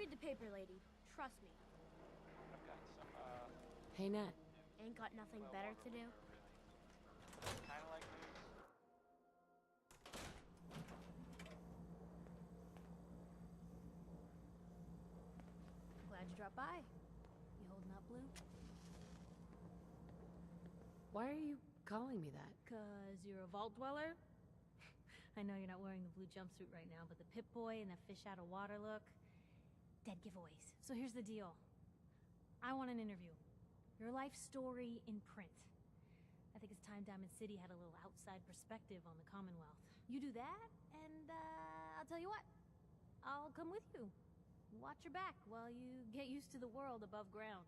read the paper, lady. Trust me. I've got some, Hey, Nat. Ain't got nothing better to do. kind of like news. Glad you dropped by. You holding up, Blue? Why are you calling me that? 'Cause you're a vault dweller? I know you're not wearing the blue jumpsuit right now, but the Pip-Boy and the fish out of water look... Dead giveaways. So here's the deal. I want an interview. Your life story in print. I think it's time Diamond City had a little outside perspective on the Commonwealth. You do that, and I'll tell you what. I'll come with you. Watch your back while you get used to the world above ground.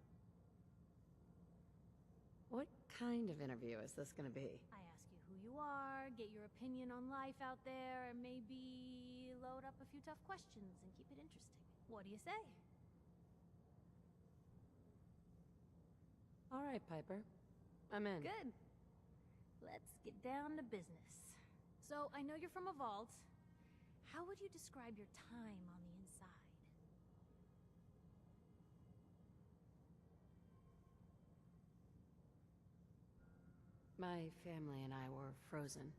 What kind of interview is this gonna be? I ask you who you are, get your opinion on life out there, and maybe load up a few tough questions and keep it interesting. What do you say? All right, Piper. I'm in. Good. Let's get down to business. So, I know you're from a vault. How would you describe your time on the inside? My family and I were frozen.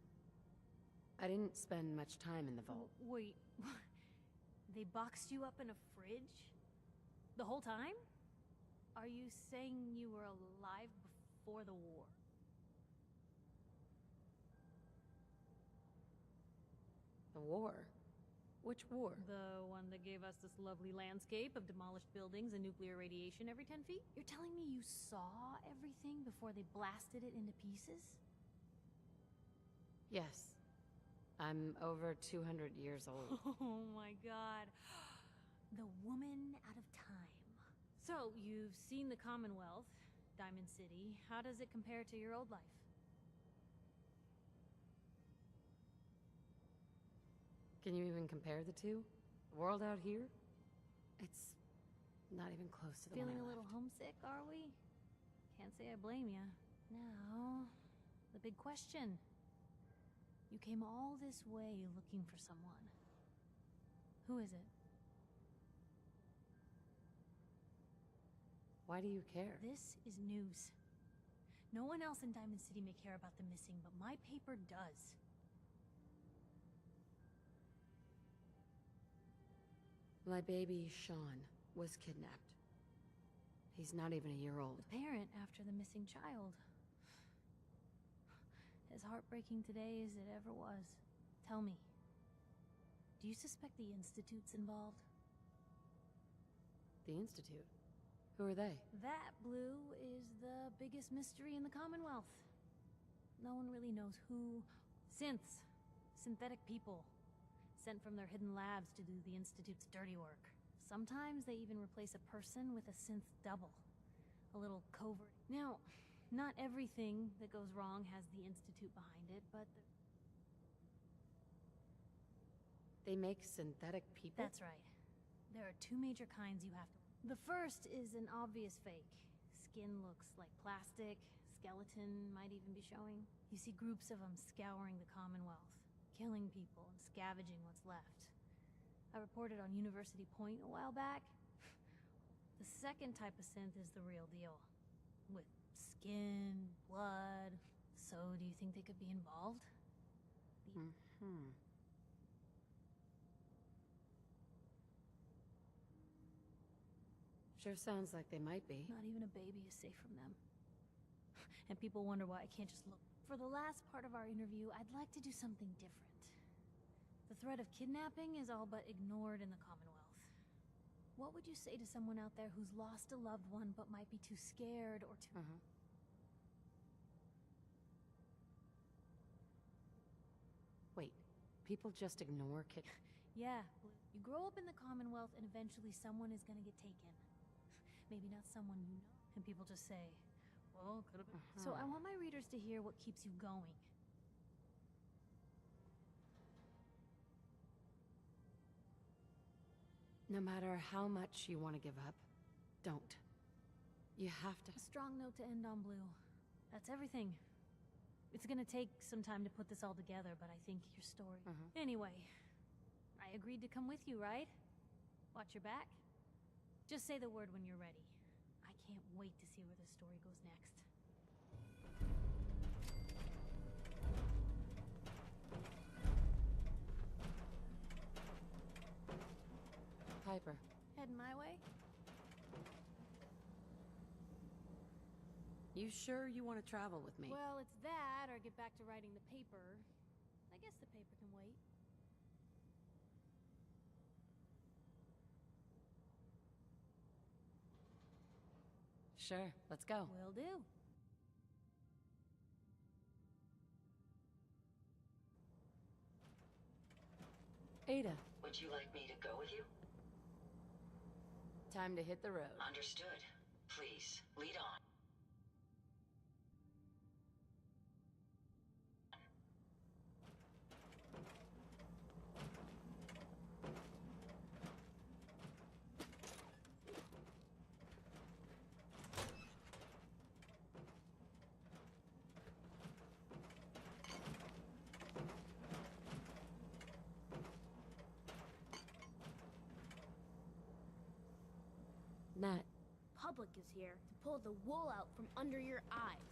I didn't spend much time in the vault. Wait, they boxed you up in a fridge? The whole time? Are you saying you were alive before the war? The war? Which war? The one that gave us this lovely landscape of demolished buildings and nuclear radiation every 10 feet? You're telling me you saw everything before they blasted it into pieces? Yes. I'm over 200 years old. Oh my god. The woman out of time. So, you've seen the Commonwealth, Diamond City. How does it compare to your old life? Can you even compare the two? The world out here? It's not even close to the Feeling one I a little left. homesick, are we? Can't say I blame you. Now, the big question. You came all this way looking for someone. Who is it? Why do you care? This is news. No one else in Diamond City may care about the missing, but my paper does. My baby, Sean, was kidnapped. He's not even a year old. The parent after the missing child. As heartbreaking today as it ever was. Tell me, do you suspect the Institute's involved? The Institute? Who are they? That, Blue, is the biggest mystery in the Commonwealth. No one really knows who. Synths. Synthetic people. Sent from their hidden labs to do the Institute's dirty work. Sometimes they even replace a person with a synth double. A little covert. Now, not everything that goes wrong has the Institute behind it, but They make synthetic people? that's right. There are two major kinds you have to... The first is an obvious fake. Skin looks like plastic, skeleton might even be showing. You see groups of them scouring the Commonwealth, killing people and scavenging what's left. I reported on University Point a while back. The second type of synth is the real deal. With skin, blood. So do you think they could be involved? Sure sounds like they might be. Not even a baby is safe from them. And people wonder why I can't just look. For the last part of our interview, I'd like to do something different. The threat of kidnapping is all but ignored in the Commonwealth. What would you say to someone out there who's lost a loved one but might be too scared or too... Wait, people just ignore kid... Yeah, Blue. You grow up in the Commonwealth and eventually someone is gonna get taken. Maybe not someone you know. And people just say, well, could have been... So I want my readers to hear what keeps you going. No matter how much you want to give up, don't. You have to... A strong note to end on, Blue. That's everything. It's gonna take some time to put this all together, but I think your story... Anyway, I agreed to come with you, right? Watch your back. Just say the word when you're ready. I can't wait to see where the story goes next. Piper. Heading my way? You sure you want to travel with me? Well, it's that, or get back to writing the paper. I guess the paper can wait. Sure, let's go. Will do. Ada, Would you like me to go with you? time to hit the road. Understood. Please, lead on. Nat, Public is here to pull the wool out from under your eyes.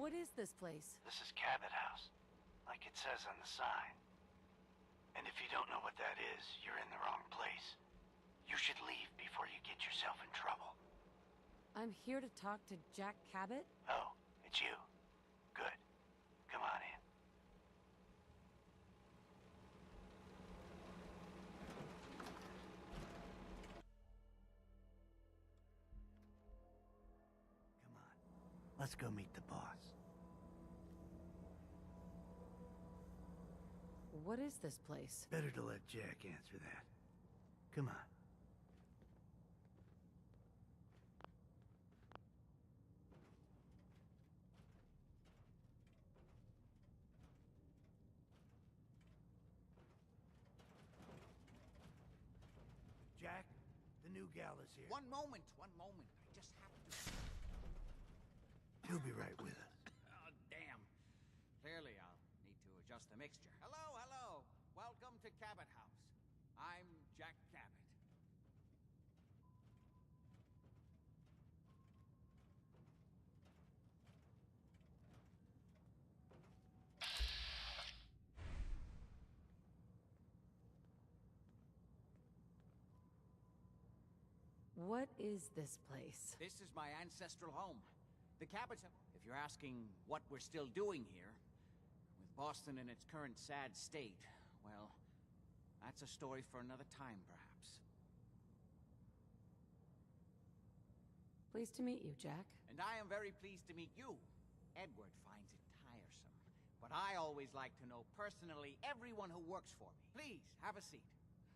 What is this place? This is Cabot House, like it says on the sign. And if you don't know what that is, you're in the wrong place. You should leave before you get yourself in trouble. I'm here to talk to Jack Cabot? Oh, it's you. Good. Come on in. Come on. Let's go meet the boss. What is this place? Better to let Jack answer that. Come on. Jack, the new gal is here. One moment. I just have to... He'll be right with us. Oh, damn. Clearly, I'll need to adjust the mixture. Hello. Welcome to Cabot House. I'm Jack Cabot. What is this place? This is my ancestral home. The Cabots have... If you're asking what we're still doing here, with Boston in its current sad state, well, that's a story for another time, perhaps. Pleased to meet you, Jack. And I am very pleased to meet you. Edward finds it tiresome, but I always like to know personally everyone who works for me. Please, have a seat.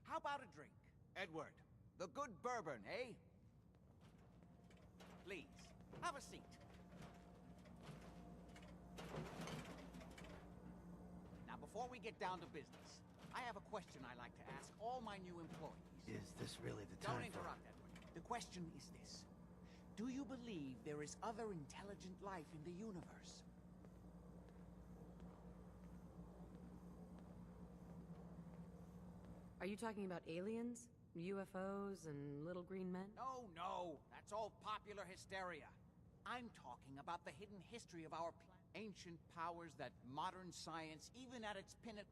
How about a drink? Edward, the good bourbon, eh? Please, have a seat. Now, before we get down to business, I have a question I like to ask all my new employees. Is this really the Don't time for... interrupt, Edward. The question is this. Do you believe there is other intelligent life in the universe? Are you talking about aliens? UFOs and little green men? No. That's all popular hysteria. I'm talking about the hidden history of our planet. Ancient powers that modern science, even at its pinnacle...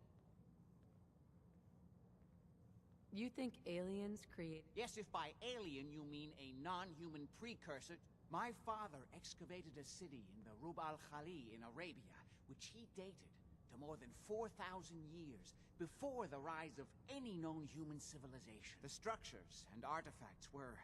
You think aliens created... Yes, if by alien you mean a non-human precursor. My father excavated a city in the Rub al-Khali in Arabia, which he dated to more than 4,000 years before the rise of any known human civilization. The structures and artifacts were...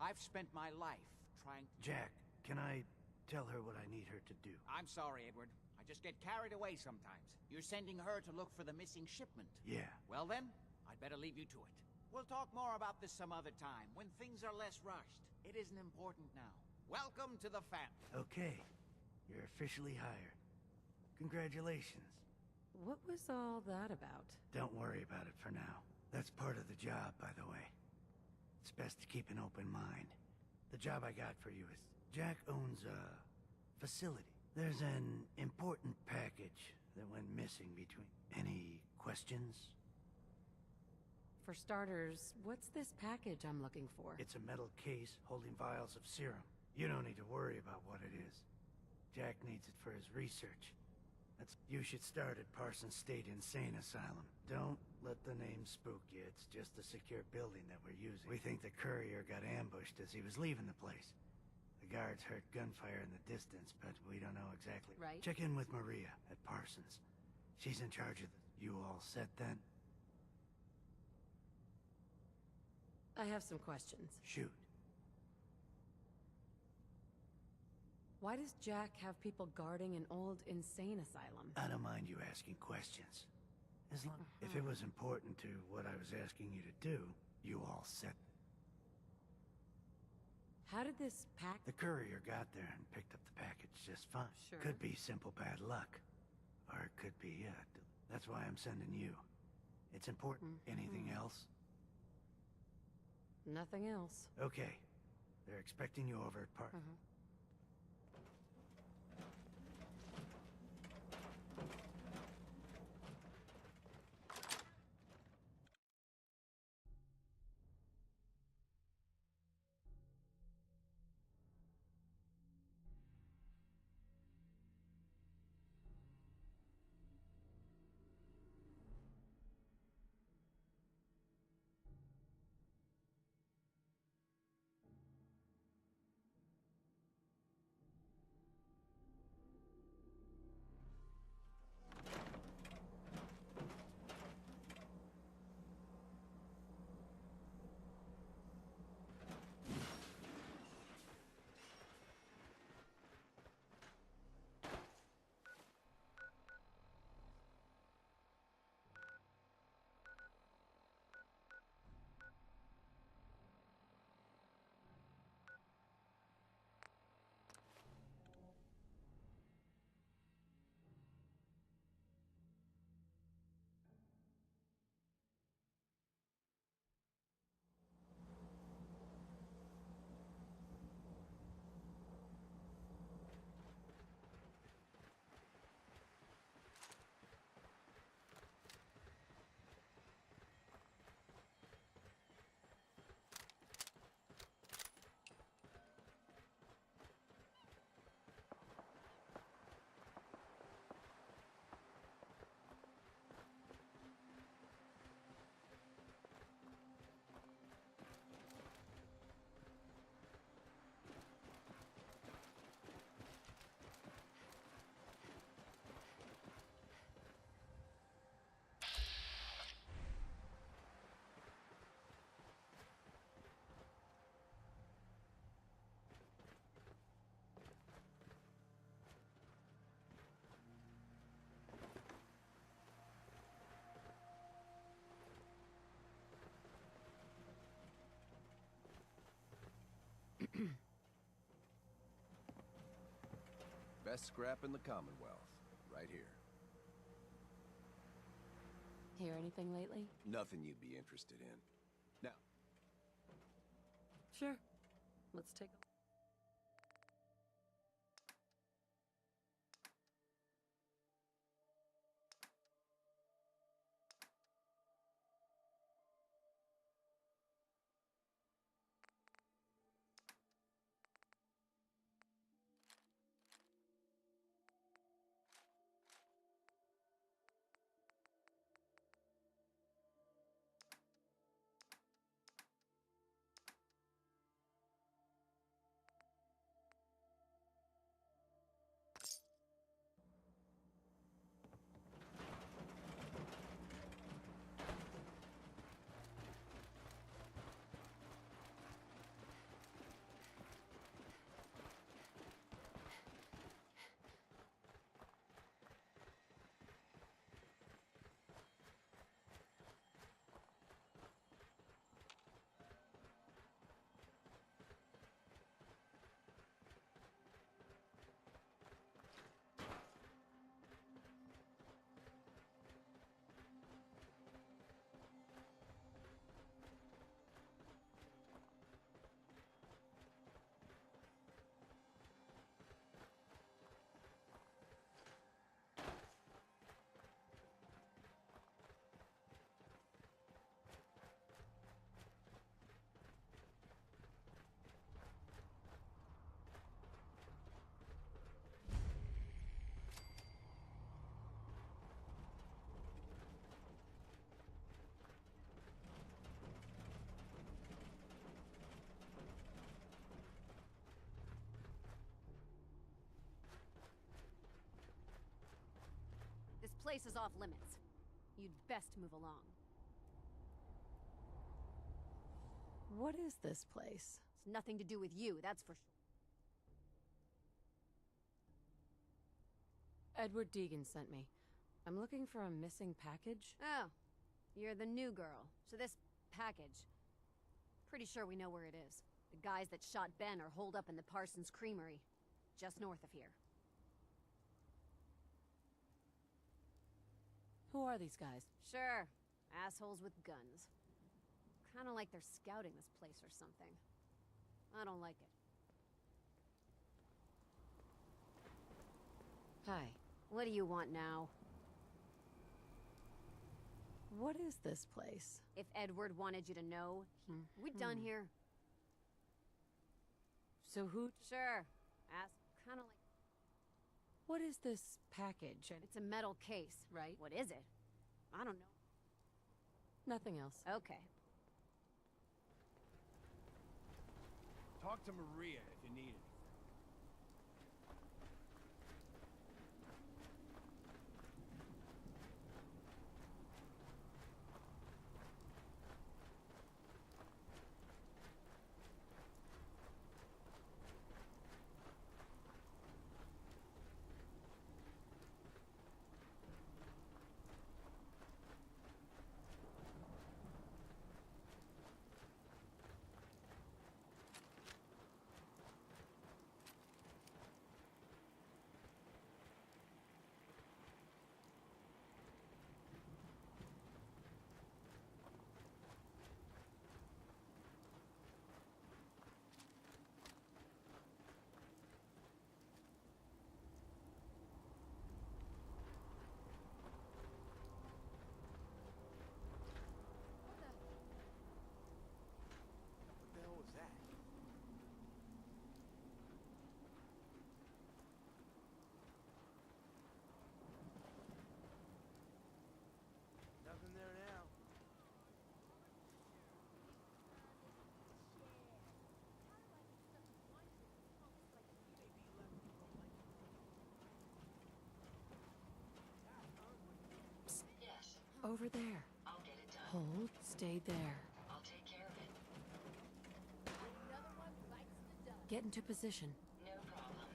I've spent my life trying to... Jack, can I tell her what I need her to do? I'm sorry, Edward. I just get carried away sometimes. You're sending her to look for the missing shipment. Yeah. Well then, I'd better leave you to it. We'll talk more about this some other time, when things are less rushed. It isn't important now. Welcome to the family. Okay. You're officially hired. Congratulations. What was all that about? Don't worry about it for now. That's part of the job, by the way. It's best to keep an open mind. The job I got for you is... Jack owns a facility. There's an important package that went missing between... Any questions? For starters, what's this package I'm looking for? It's a metal case holding vials of serum. You don't need to worry about what it is. Jack needs it for his research. You should start at Parsons State Insane Asylum. Don't let the name spook you. It's just a secure building that we're using. We think the courier got ambushed as he was leaving the place. The guards heard gunfire in the distance, but we don't know exactly. Right. Check in with Maria at Parsons. She's in charge of the... You all set then? I have some questions. Shoot. Why does Jack have people guarding an old insane asylum? I don't mind you asking questions. As long... If it was important to what I was asking you to do, you all set. How did this The courier got there and picked up the package just fine. Sure. Could be simple bad luck. Or it could be, that's why I'm sending you. It's important. Anything else? Nothing else. Okay. They're expecting you over at Park. Best scrap in the Commonwealth. Right here. Hear anything lately? Nothing you'd be interested in. Now, Sure. Let's take a... This place is off limits. You'd best move along. What is this place? It's nothing to do with you, that's for sure. Edward Deegan sent me. I'm looking for a missing package. Oh, you're the new girl. So this package... Pretty sure we know where it is. The guys that shot Ben are holed up in the Parsons Creamery, just north of here. Who are these guys? Sure, assholes with guns. Kinda like they're scouting this place or something. I don't like it. Hi. What do you want now? What is this place? If Edward wanted you to know, we done here. So who... Sure. Kinda like... What is this package? It's a metal case. Right. What is it? I don't know. Nothing else. Okay. Talk to Maria if you need it. What the hell was that? Nothing there now. Yes, Over there. I'll get it done. Hold. Stay there. I'll take care of it. Get into position. No problem.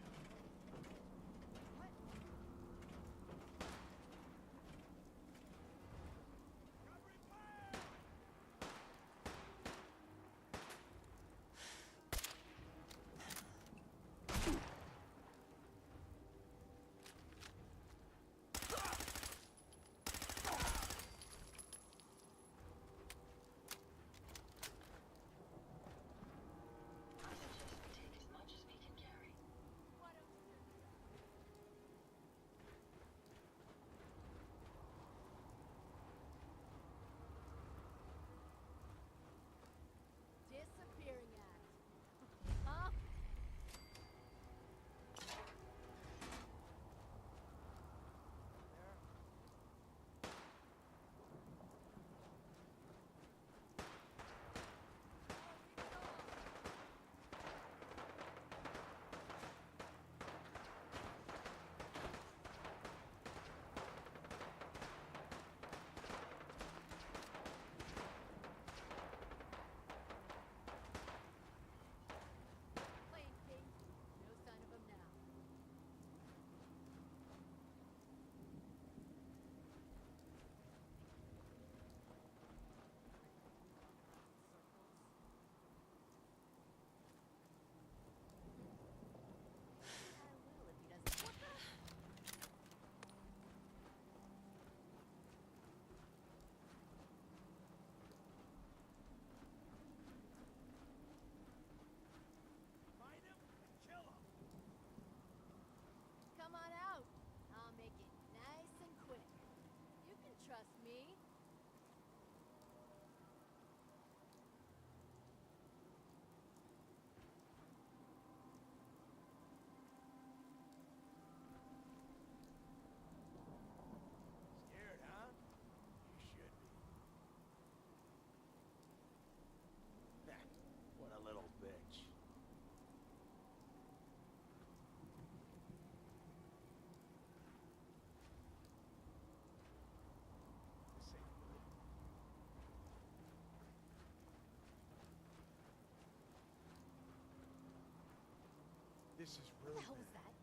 This is What really the hell was bad. that?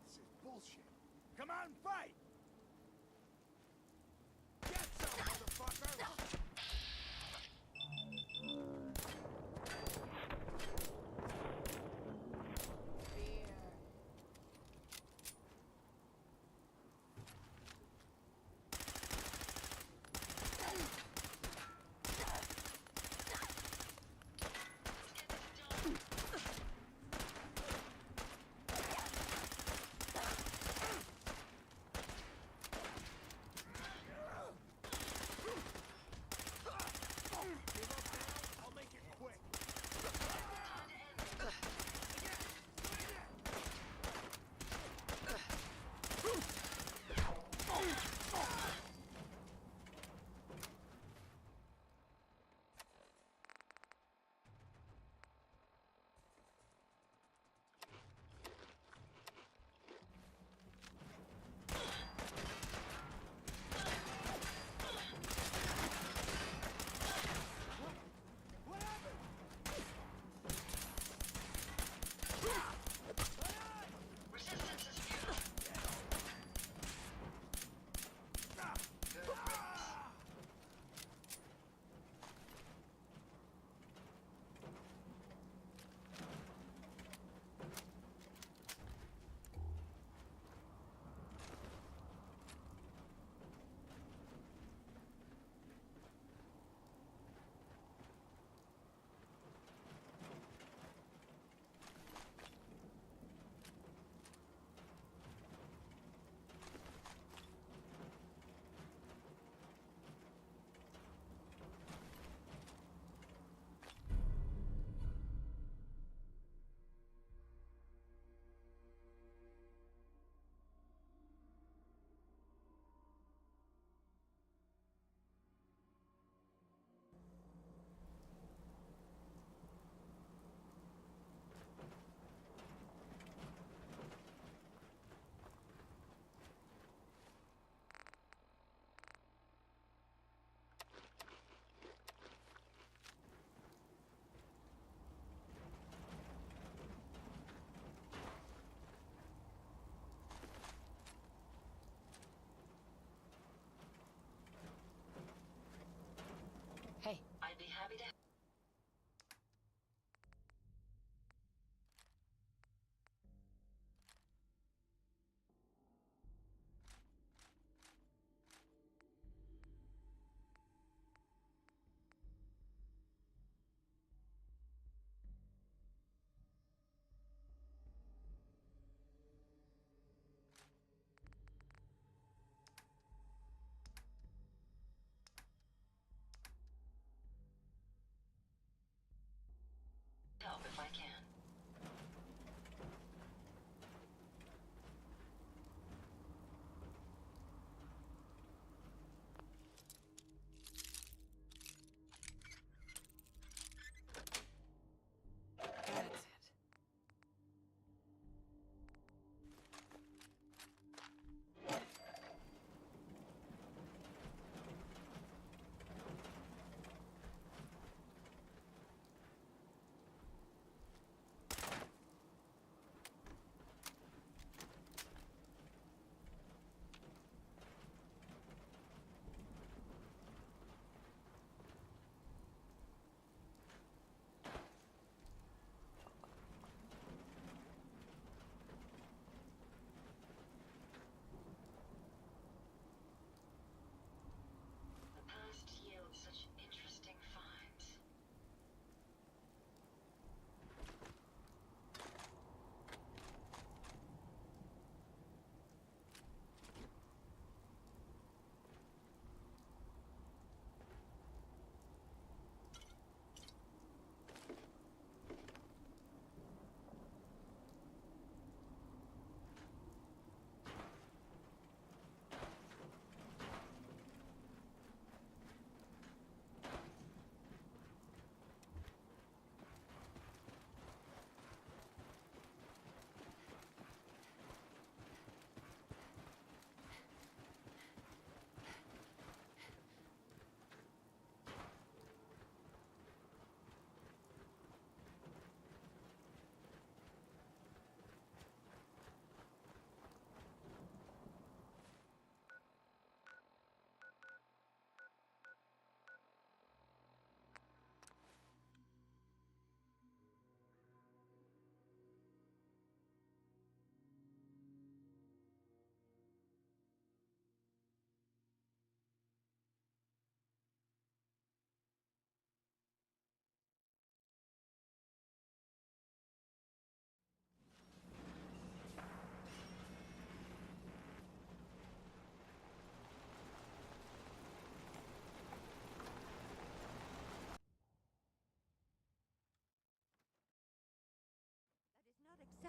This is bullshit. Come on, fight! Get some, motherfucker!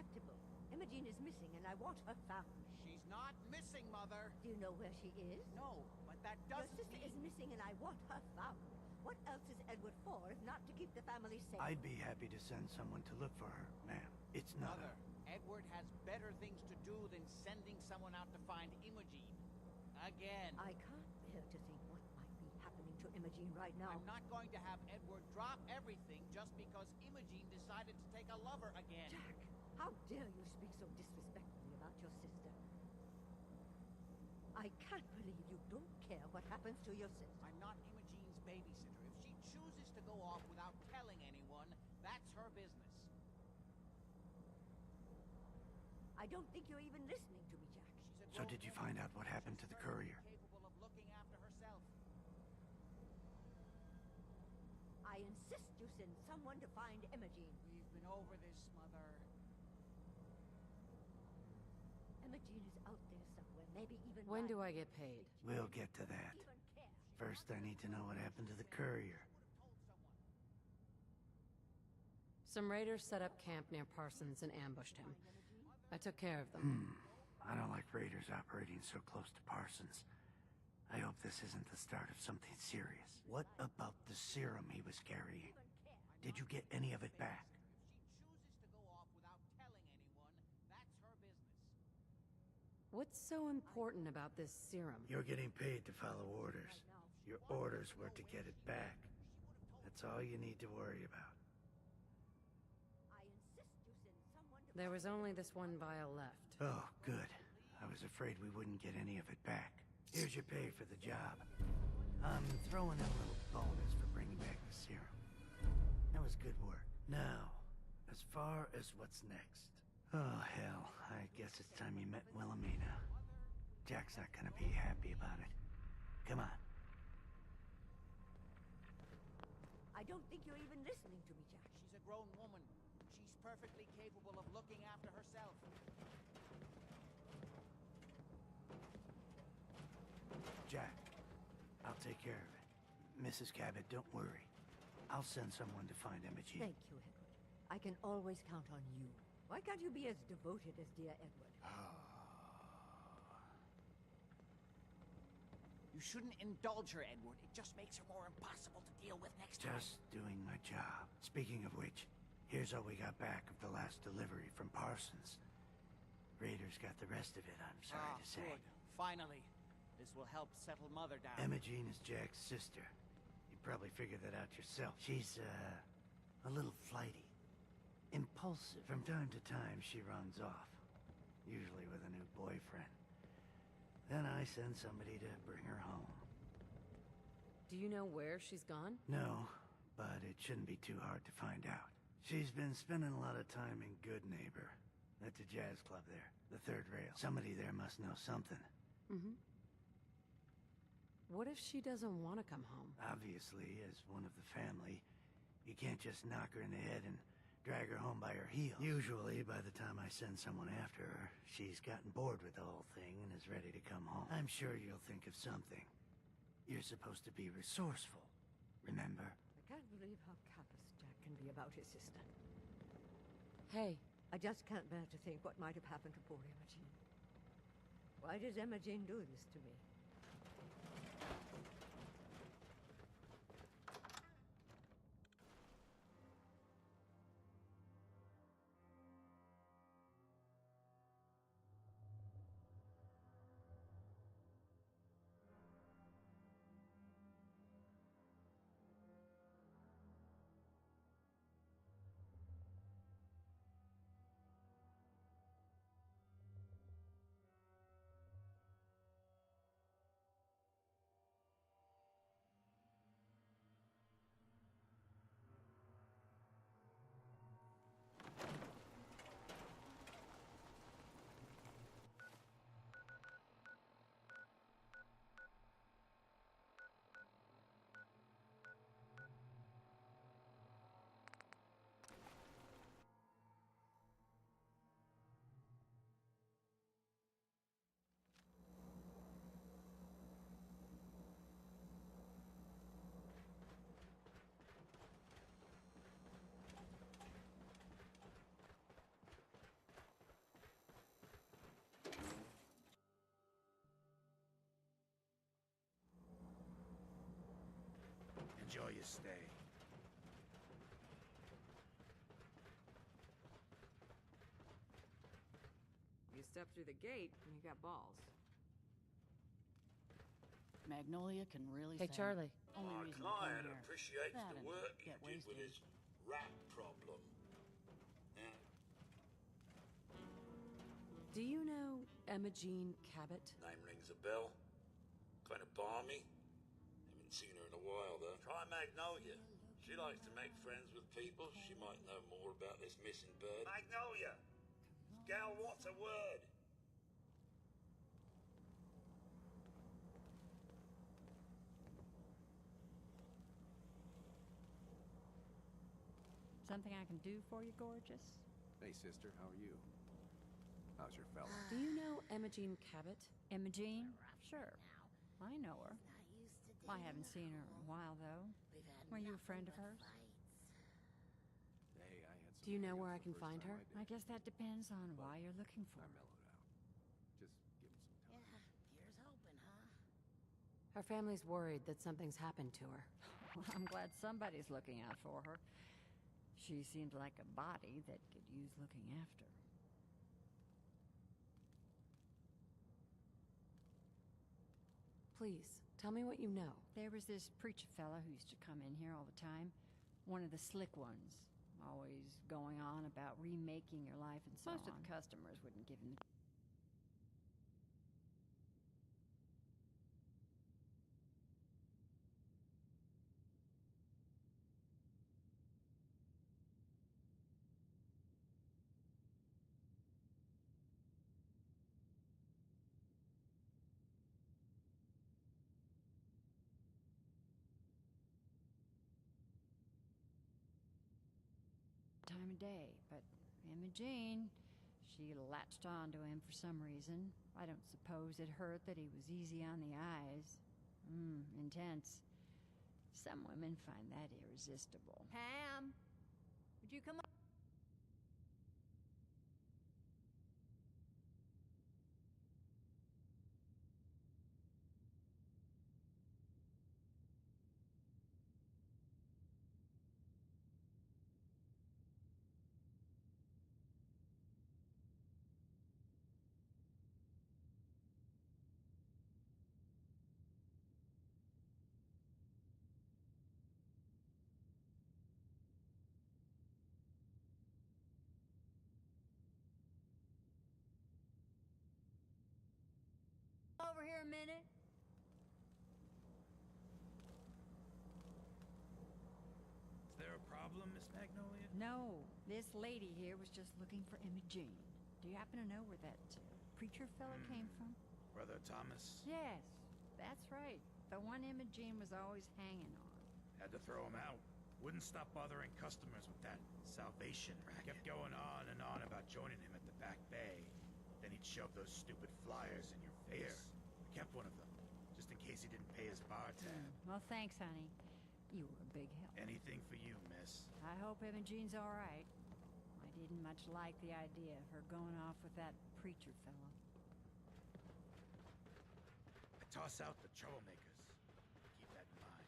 unacceptable. Imogene is missing, and I want her found. She's not missing, Mother. Do you know where she is? No, but that Your doesn't sister mean... is missing, and I want her found. What else is Edward for, if not to keep the family safe? I'd be happy to send someone to look for her, ma'am. It's not Mother, Edward has better things to do than sending someone out to find Imogene. Again. I can't bear to think what might be happening to Imogene right now. I'm not going to have Edward drop everything just because Imogene decided to take a lover again. Jack, how dare you speak so disrespectfully about your sister? I can't believe you don't care what happens to your sister. I'm not Imogene's babysitter. If she chooses to go off without telling anyone, that's her business. I don't think you're even listening to me, Jack. She's a So did you find out what happened to the courier? Capable of looking after herself. I insist you send someone to find Imogene. We've been over this, Mother. Imogene is out there somewhere, maybe even... When do I get paid? We'll get to that. Even care. First, I need to know what happened to the courier. Some raiders set up camp near Parsons and ambushed him. I took care of them. I don't like raiders operating so close to Parsons. I hope this isn't the start of something serious. What about the serum he was carrying? Did you get any of it back? If she chooses to go off without telling anyone, that's her business. What's so important about this serum? You're getting paid to follow orders. Your orders were to get it back. That's all you need to worry about. I insist you send someone to... There was only this one vial left. Oh, good. I was afraid we wouldn't get any of it back. Here's your pay for the job. I'm throwing in a little bonus for bringing back the serum. That was good work. Now, as far as what's next. Oh, hell. I guess it's time you met Wilhelmina. Jack's not gonna be happy about it. Come on. I don't think you're even listening to me, Jack. She's a grown woman. She's perfectly capable of looking after herself. Jack, I'll take care of it. Mrs. Cabot, don't worry. I'll send someone to find Imogene. Thank you, Edward. I can always count on you. Why can't you be as devoted as dear Edward? You shouldn't indulge her, Edward. It just makes her more impossible to deal with next time. Just doing my job. Speaking of which, here's all we got back of the last delivery from Parsons. Raiders got the rest of it, I'm sorry to say. Good. Finally. This will help settle Mother down. Imogene is Jack's sister. You probably figured that out yourself. She's, a little flighty. Impulsive. From time to time, she runs off. Usually with a new boyfriend. Then I send somebody to bring her home. Do you know where she's gone? No, but it shouldn't be too hard to find out. She's been spending a lot of time in Good Neighbor. That's a jazz club there. The third rail. Somebody there must know something. Mm-hmm. What if she doesn't want to come home? Obviously, as one of the family, you can't just knock her in the head and drag her home by her heels. Usually, by the time I send someone after her, she's gotten bored with the whole thing and is ready to come home. I'm sure you'll think of something. You're supposed to be resourceful, remember? I can't believe how callous Jack can be about his sister. Hey, I just can't bear to think what might have happened to poor Imogene. Why does Imogene do this to me? Enjoy your stay. You step through the gate, and you got balls. Magnolia can really Hey, sing. Charlie. Only My reason to come client here. appreciates That the and work you get did with wasted. his rat problem. Yeah. Do you know Emma Jean Cabot? Name rings a bell. Kind of balmy. Haven't seen her in a while, though. Try Magnolia. She likes to make friends with people. She might know more about this missing bird. Magnolia! Gal wants a word. Something I can do for you, gorgeous? Hey, sister, how are you? How's your fella? Do you know Emma Jean Cabot? Imogene? Sure. I know her. I haven't seen her in a while, though. Were you a friend of hers? Hey, I had some Do you know where I hang-ups the can first find time her? I did. I guess that depends on why you're looking for I her. mellowed out. Just give him some time. Here's hoping, huh? Her family's worried that something's happened to her. Well, I'm glad somebody's looking out for her. She seemed like a body that could use looking after. Please, tell me what you know. There was this preacher fella who used to come in here all the time. One of the slick ones. Always going on about remaking your life and so on. Most of the customers wouldn't give him the... time of day, but Imogene, she latched on to him for some reason. I don't suppose it hurt that he was easy on the eyes. Intense. Some women find that irresistible. Pam! Would you come up? Over here a minute. Is there a problem, Miss Magnolia? No, this lady here was just looking for Imogene. Do you happen to know where that preacher fella came from? Brother Thomas? Yes, that's right. The one Imogene was always hanging on. Had to throw him out. Wouldn't stop bothering customers with that salvation racket. Kept going on and on about joining him at the back bay. Then he'd shove those stupid flyers in your face. I kept one of them, just in case he didn't pay his bar tab. Well, thanks, honey. You were a big help. Anything for you, miss. I hope Imogene's all right. I didn't much like the idea of her going off with that preacher fellow. I toss out the troublemakers. Keep that in mind.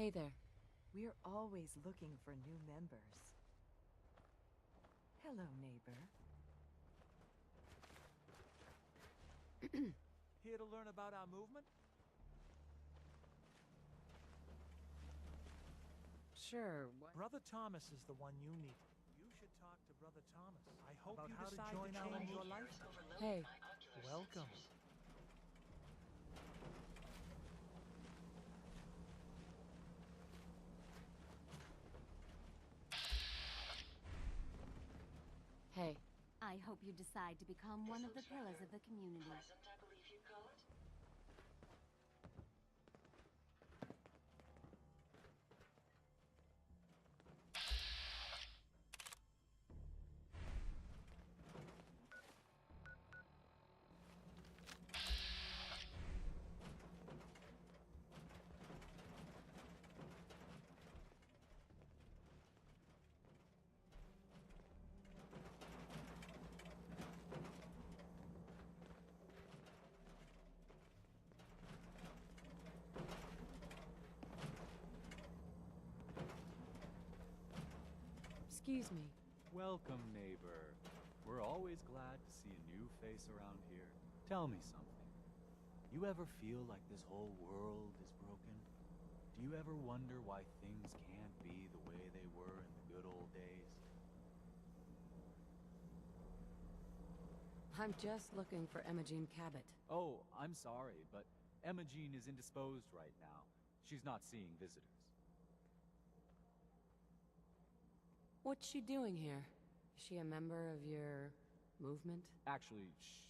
Hey there. We're always looking for new members. Hello, neighbor. Here to learn about our movement? Sure. What? Brother Thomas is the one you need. You should talk to Brother Thomas. I hope About you how to decide join to our change your movement. life. Hey. Welcome. Hey. I hope you decide to become one of the pillars of the community. Pleasant, I believe you'd call it. Excuse me. Welcome, neighbor. We're always glad to see a new face around here. Tell me something. You ever feel like this whole world is broken? Do you ever wonder why things can't be the way they were in the good old days? I'm just looking for Emma Jean Cabot. Oh, I'm sorry, but Emma Jean is indisposed right now. She's not seeing visitors. What's she doing here? Is she a member of your movement? Actually,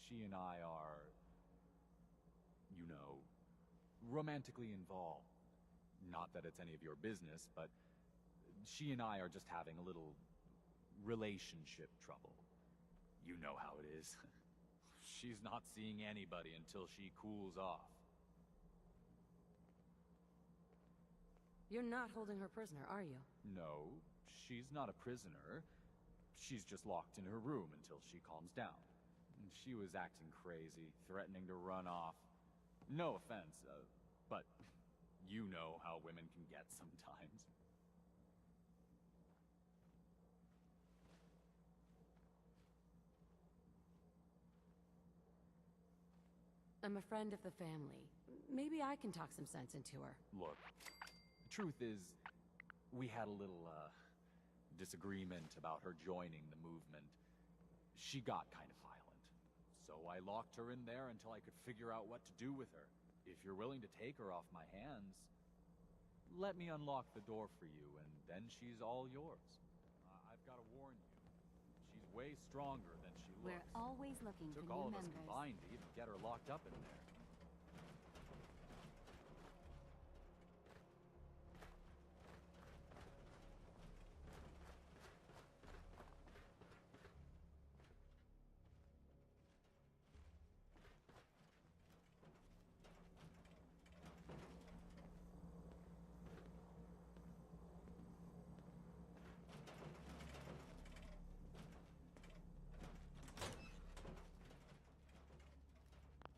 she and I are, you know, romantically involved. Not that it's any of your business, but she and I are just having a little relationship trouble. You know how it is. She's not seeing anybody until she cools off. You're not holding her prisoner, are you? No, she's not a prisoner. She's just locked in her room until she calms down. She was acting crazy, threatening to run off. No offense, but you know how women can get sometimes. I'm a friend of the family. Maybe I can talk some sense into her. Look, the truth is, we had a little, disagreement about her joining the movement. She got kind of violent. So I locked her in there until I could figure out what to do with her. If you're willing to take her off my hands, let me unlock the door for you, and then she's all yours. I've got to warn you, she's way stronger than she looks. We're always looking Took for all new of us members. combined to even get her locked up in there.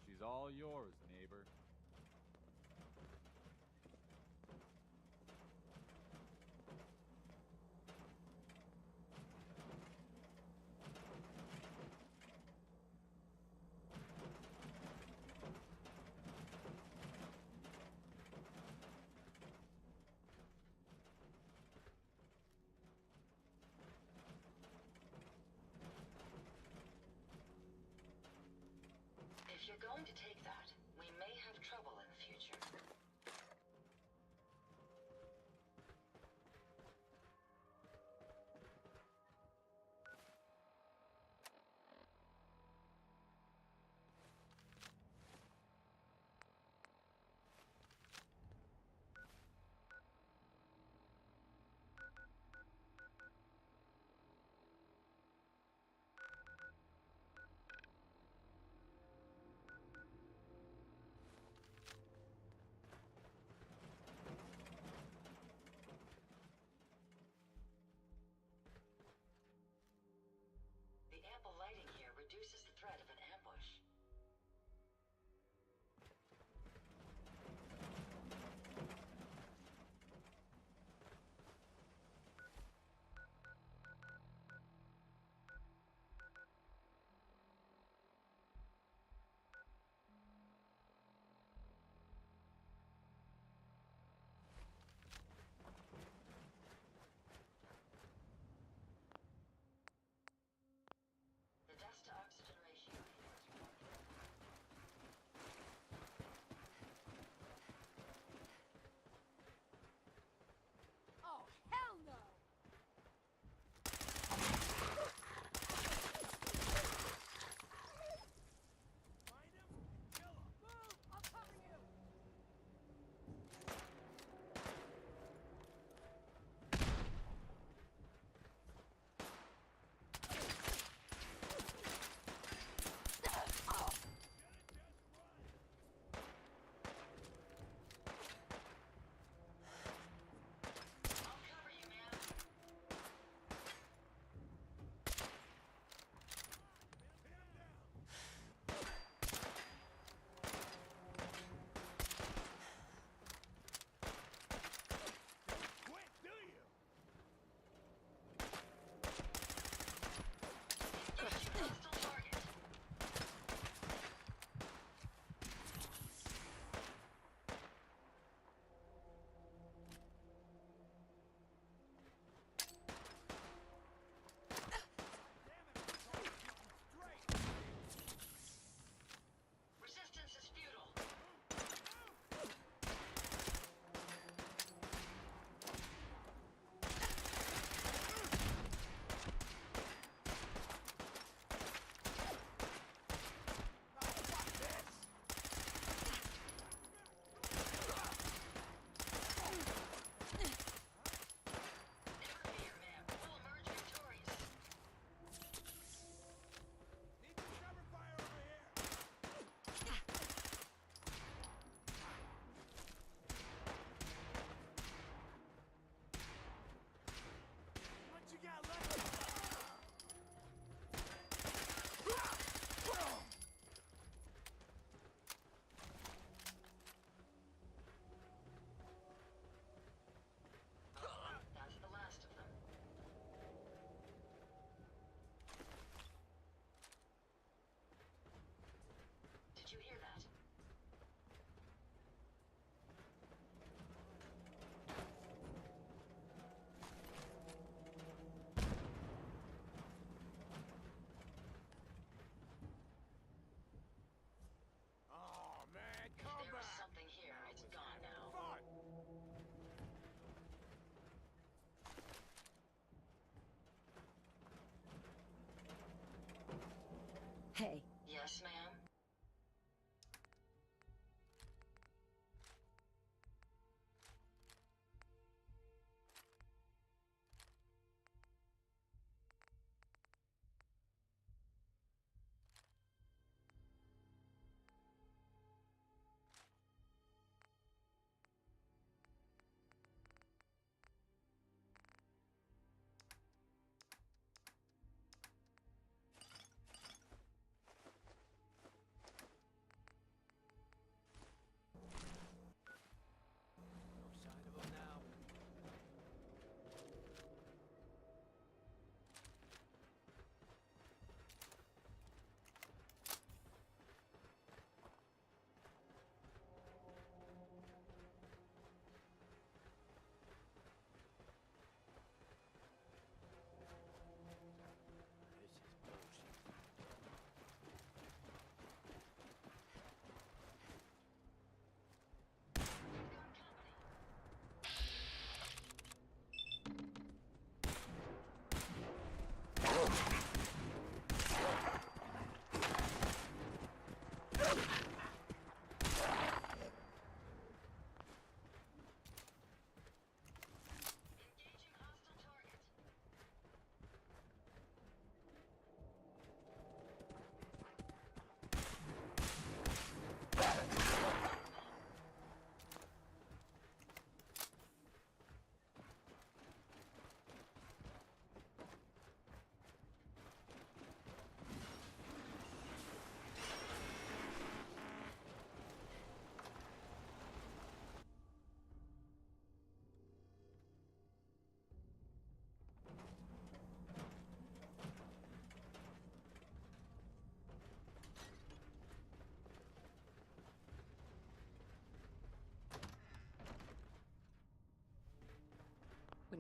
She's all yours, neighbor. If you're going to take that,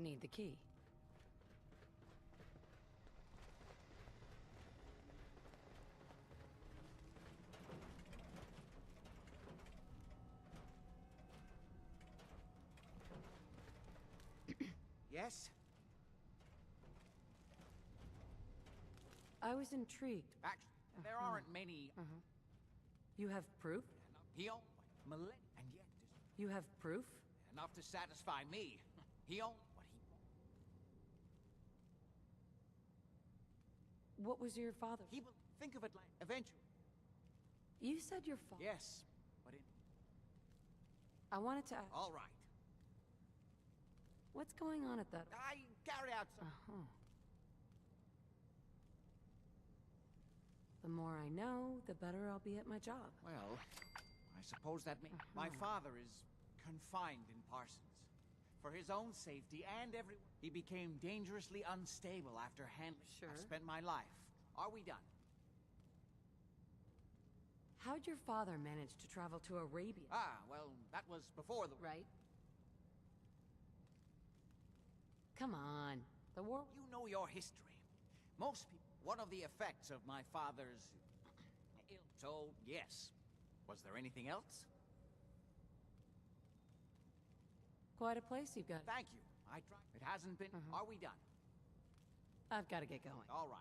need the key. Yes? I was intrigued. Actually, there aren't many... You have proof? He owned millennia, and yet You have proof? enough to satisfy me. He owned what he... What was your father? He will think of it like eventually. You said your father. Yes, but in... I wanted to ask. All right. What's going on at that? I carry out some... The more I know, the better I'll be at my job. Well, I suppose that means my father is confined in Parsons. For his own safety and everyone. He became dangerously unstable after handling... Sure. I've spent my life. Are we done? How'd your father manage to travel to Arabia? Ah, well, that was before the... Right? Come on. The war... You know your history. Most people... One of the effects of my father's... ill... So, yes. Was there anything else? Quite a place you've got. Thank you. I tried. It hasn't been... Are we done? I've got to get going. All right.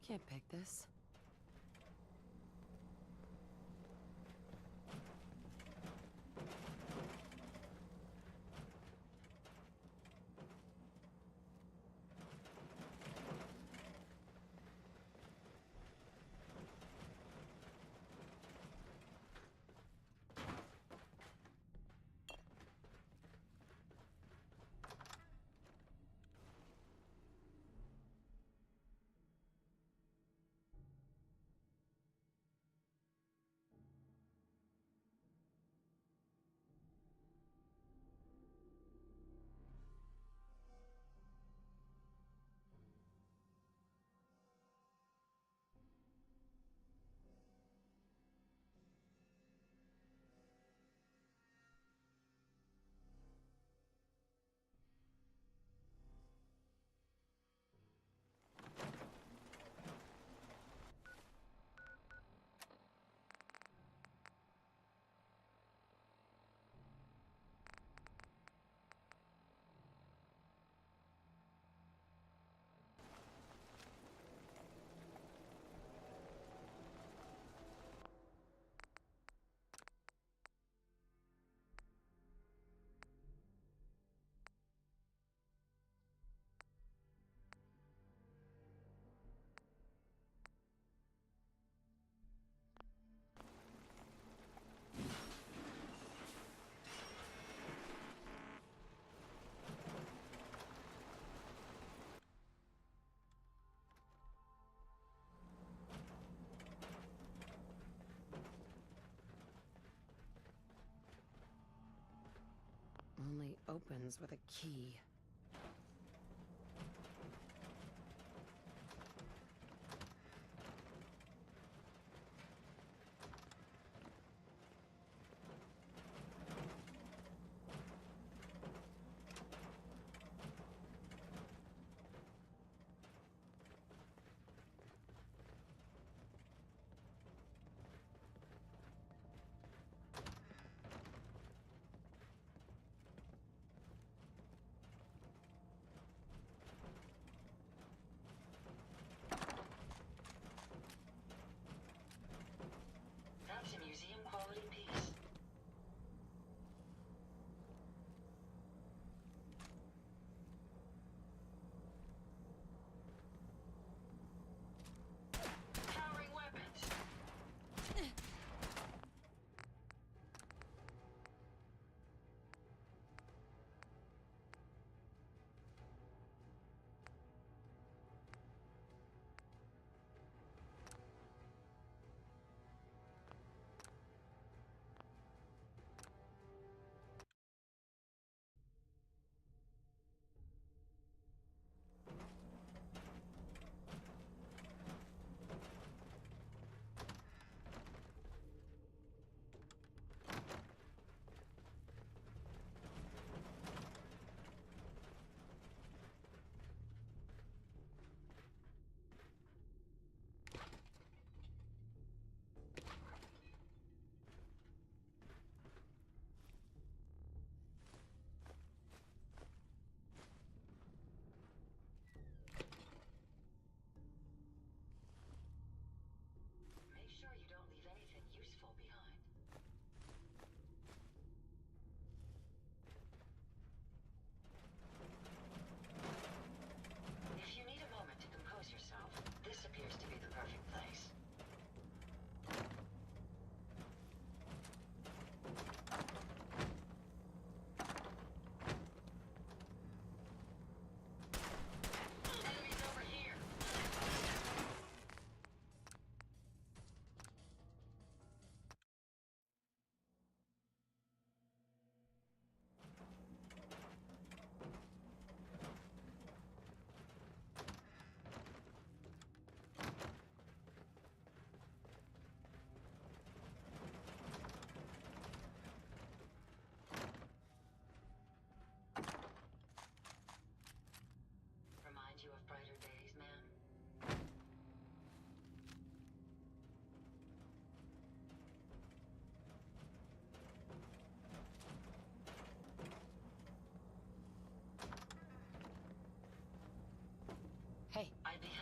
Can't pick this. Only opens with a key.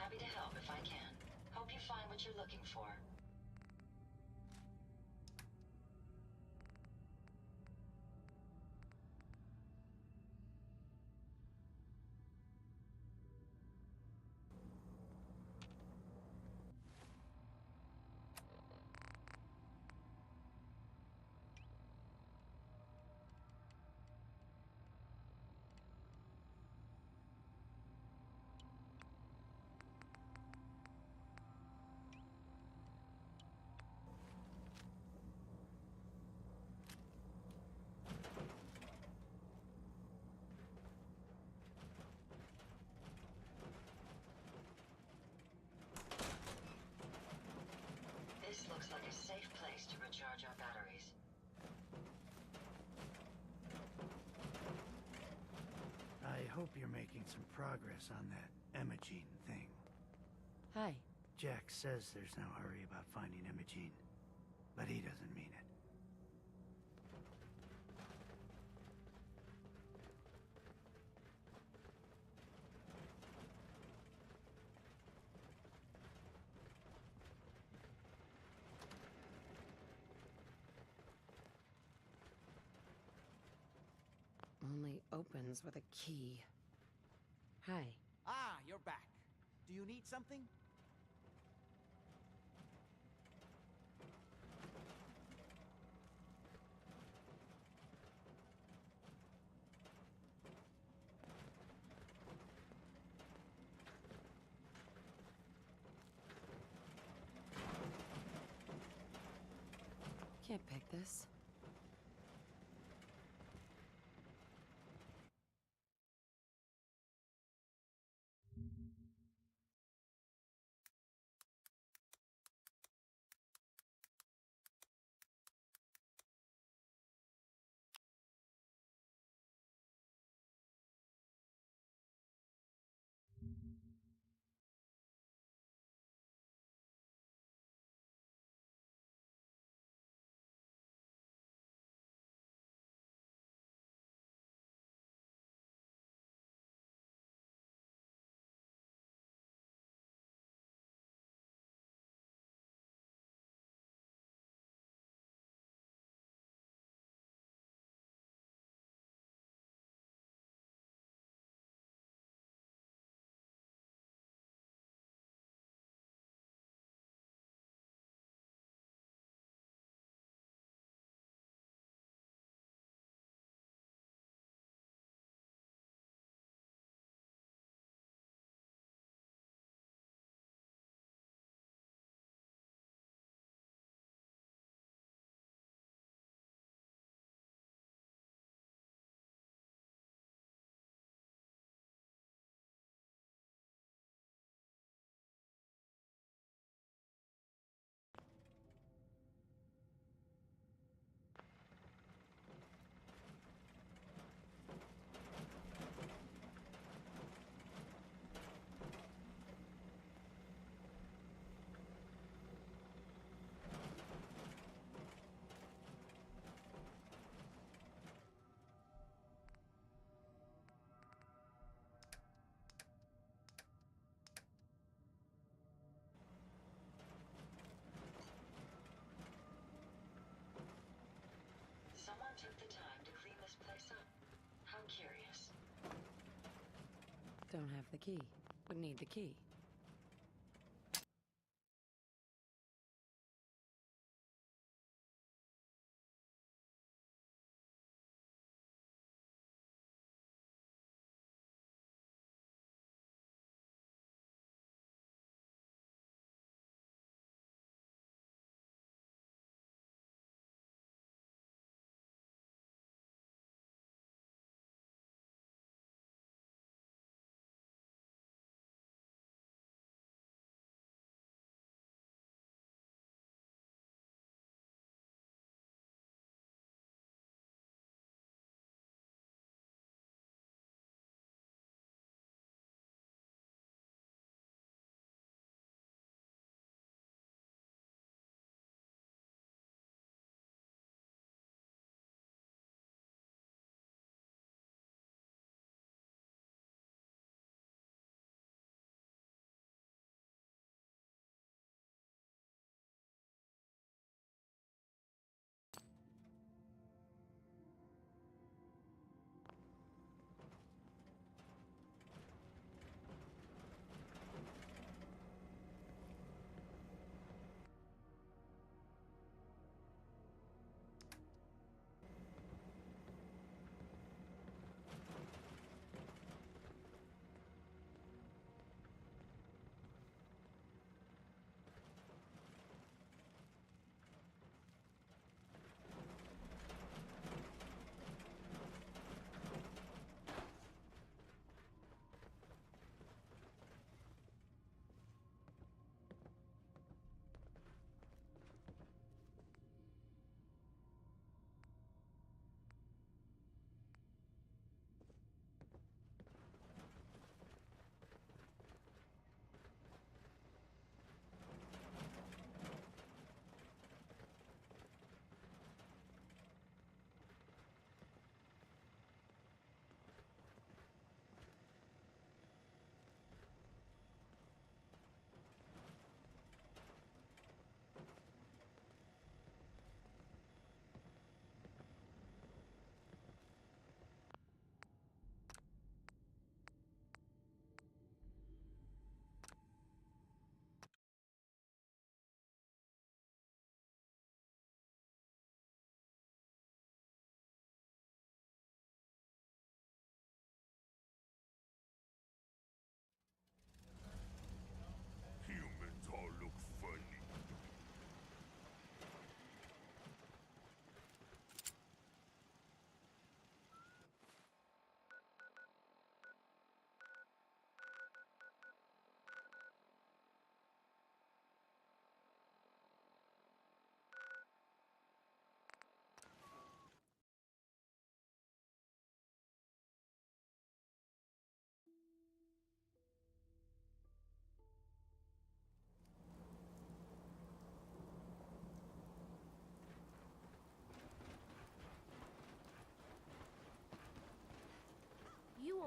Happy to help if I can. Hope you find what you're looking for. This looks like a safe place to recharge our batteries. I hope you're making some progress on that Imogene thing. Hi. Jack says there's no hurry about finding Imogene, but he doesn't mean it. Only opens with a key. Hi. Ah, you're back. Do you need something? Can't pick this. Someone took the time to clean this place up. How curious. Don't have the key. Would need the key.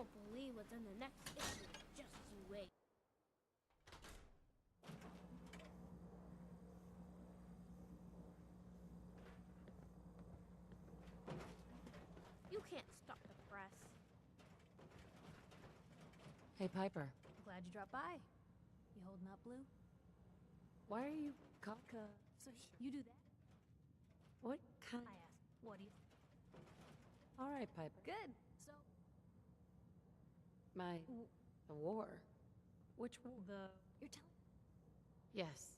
won't believe what's in the next issue. Just you wait. You can't stop the press. Hey, Piper. Glad you dropped by. You holding up, Blue? Why are you So you do that? What kind? I asked, what do you... All right, Piper. Good. So... The war. Which war? You're telling... Yes.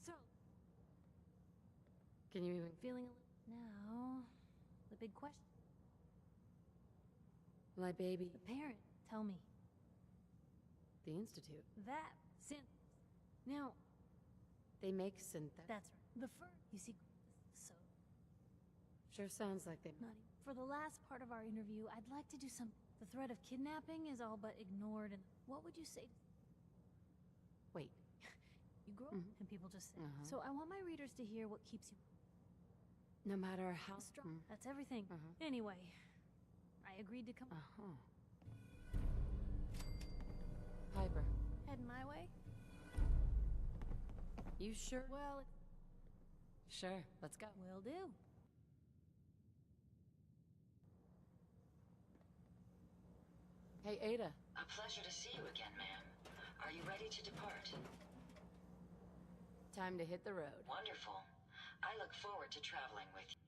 So... Can you even... Feeling a little... Now... The big question. My baby... The parent. Tell me. The Institute. That... Now... They make synthetic... That's right. The fur... You see... So... Sure sounds like they... Not even... For the last part of our interview, I'd like to do some... The threat of kidnapping is all but ignored, and... What would you say... Wait. You grow up, and people just say... So I want my readers to hear what keeps you... No matter how... Strong. That's everything. Anyway... I agreed to come... Piper. Heading my way? You sure? Well... Sure. Let's go. Will do. Hey, Ada. A pleasure to see you again, ma'am. Are you ready to depart? Time to hit the road. Wonderful. I look forward to traveling with you.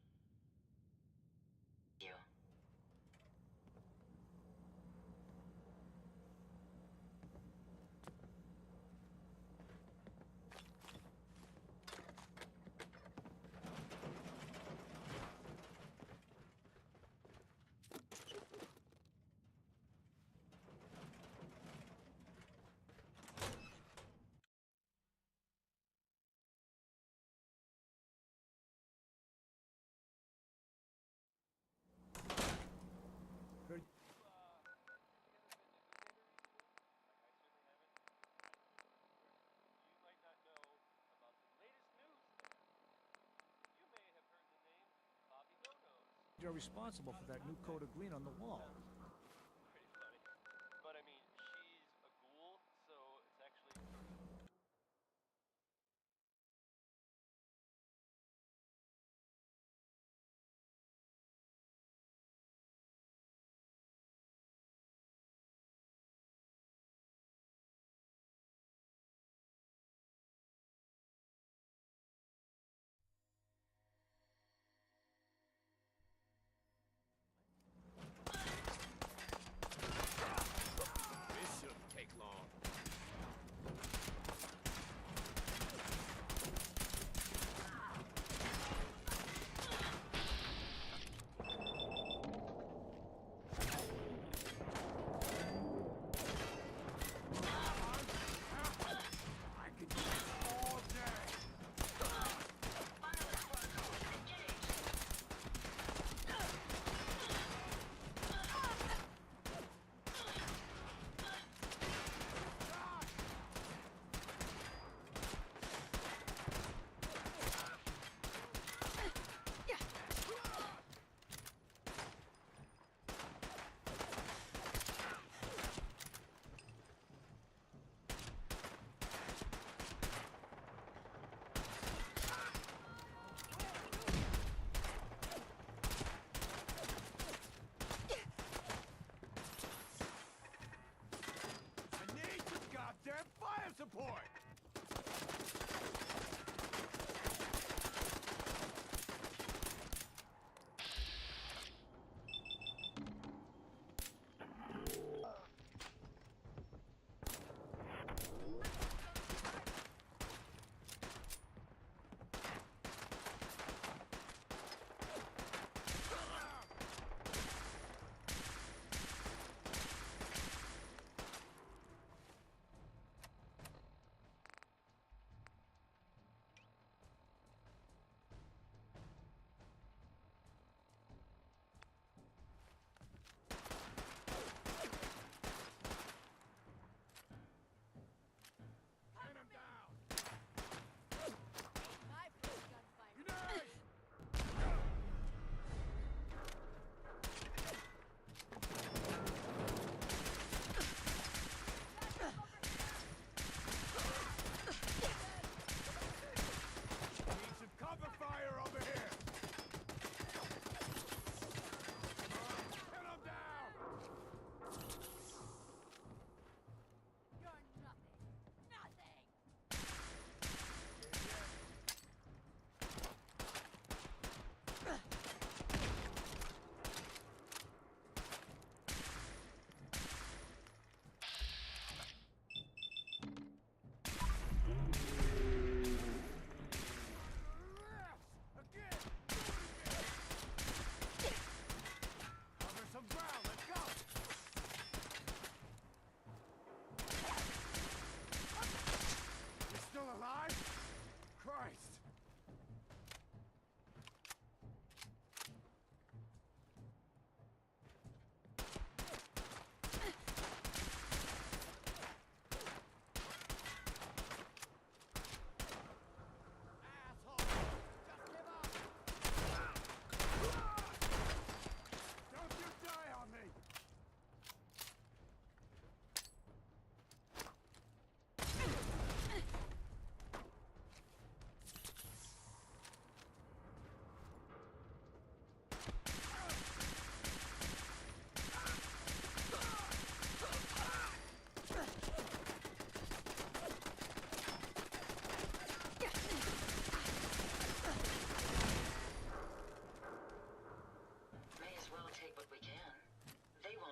You're responsible for that new coat of green on the wall. Pretty funny. But I mean, she's a ghoul, so it's actually...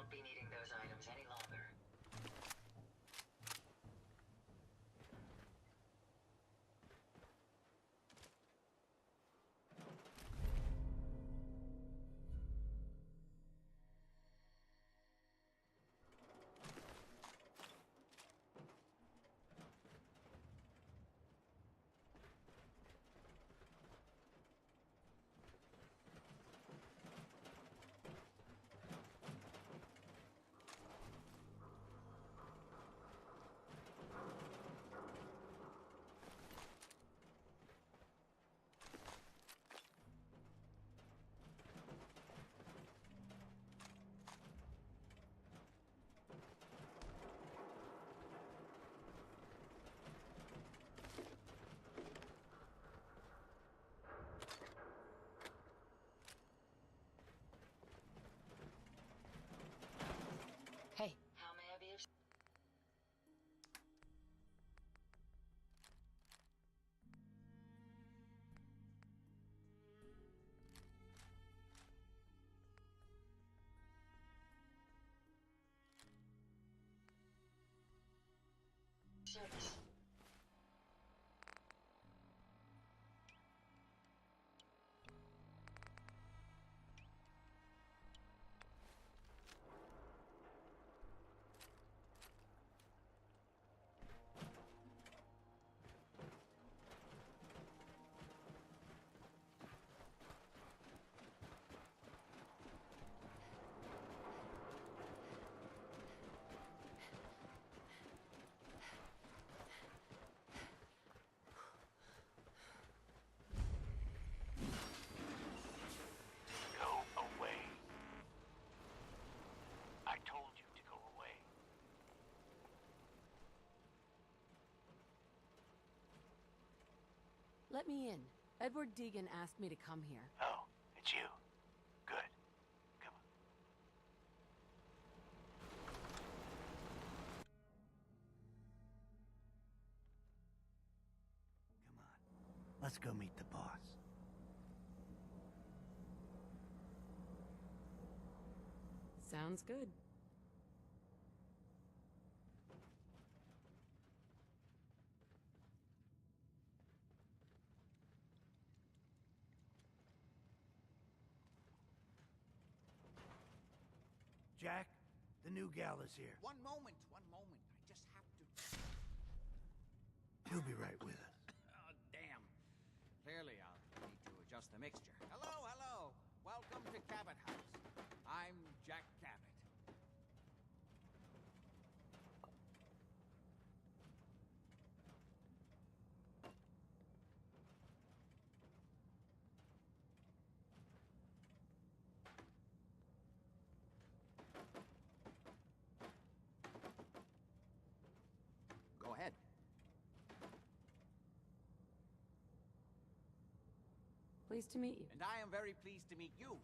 won't be needing those items any longer. Hey. How may I be of service? Go away. I told you to go away. Let me in. Edward Deegan asked me to come here. Oh, it's you. Good. Come on. Come on. Let's go meet the boss. Sounds good. Jack, the new gal is here. One moment, one moment. I just have to... She'll be right with us. Oh, damn. Clearly, I'll need to adjust the mixture. Hello, hello. Welcome to Cabot House. I'm Jack Cabot. Go ahead. Pleased to meet you. And I am very pleased to meet you.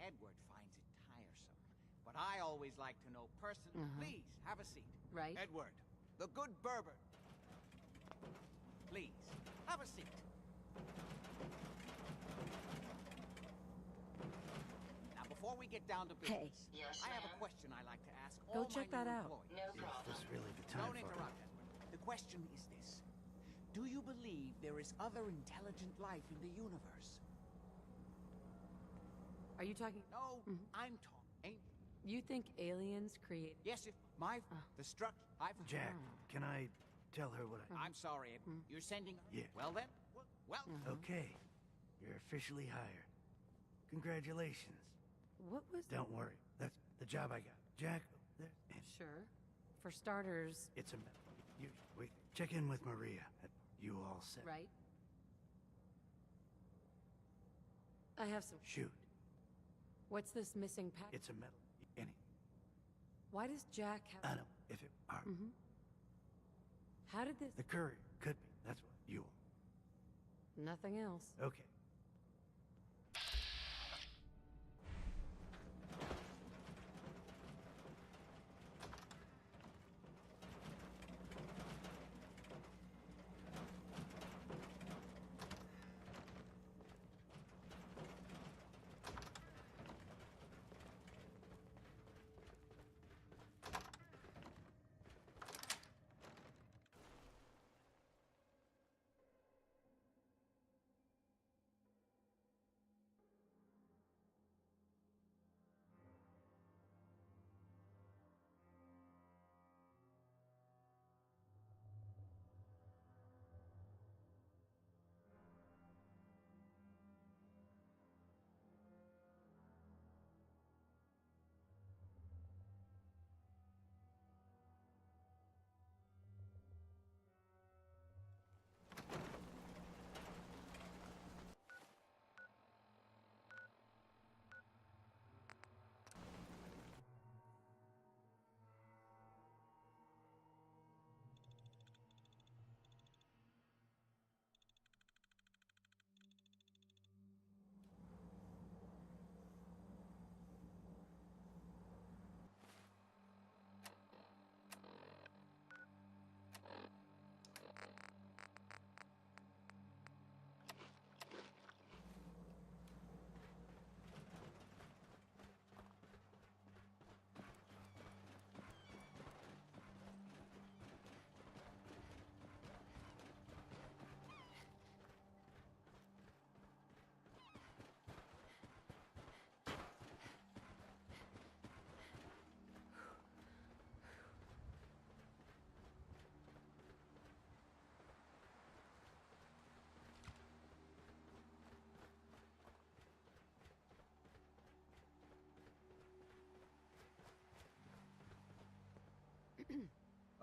Edward finds it tiresome, but I always like to know personally. Please, have a seat. Right. Edward, the good Berber. Please, have a seat. Now, before we get down to business, Yes, I have a ma'am? question I like to ask Go all check my that new out. employees. No Is problem. this really the time Don't for interrupt, Edward. The question is this. Do you believe there is other intelligent life in the universe? Are you talking? No, I'm talking. You think aliens create? Yes, if my the structure. Jack, can I tell her what I... I'm sorry, Edward. You're sending. Yeah. Well then. Well. Okay. You're officially hired. Congratulations. What was? Don't worry. That's the job I got. Jack, there. And Sure. For starters. it's a... You, wait, check in with Maria. You all set? Right. I have some. Shoot. What's this missing pack? It's a metal. Any. Why does Jack have? I know. If it are. How did this? The courier. Could be. That's what you all. Nothing else. Okay.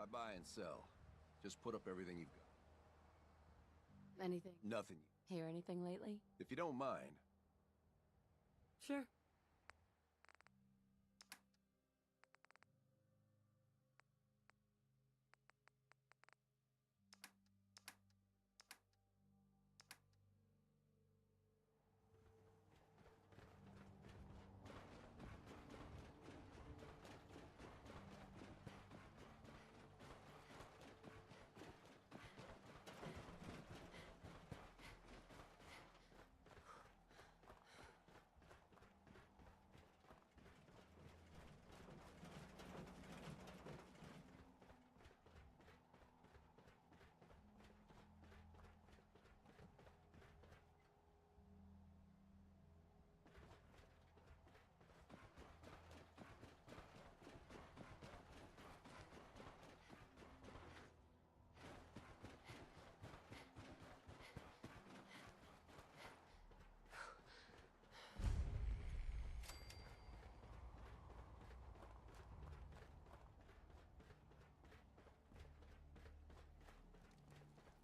I buy and sell. Just put up everything you've got. Anything? Nothing. Hear anything lately? If you don't mind. Sure.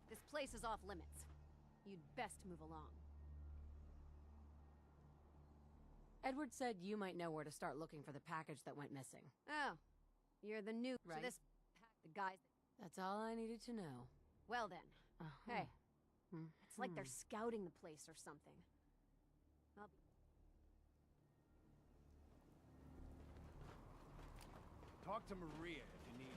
This place is off limits. You'd best move along. Edward said you might know where to start looking for the package that went missing. Oh, you're the new... Right. So this... The guys... That's all I needed to know. Well then. Hey. Mm-hmm. It's like they're scouting the place or something. I'll be... Talk to Maria if you need.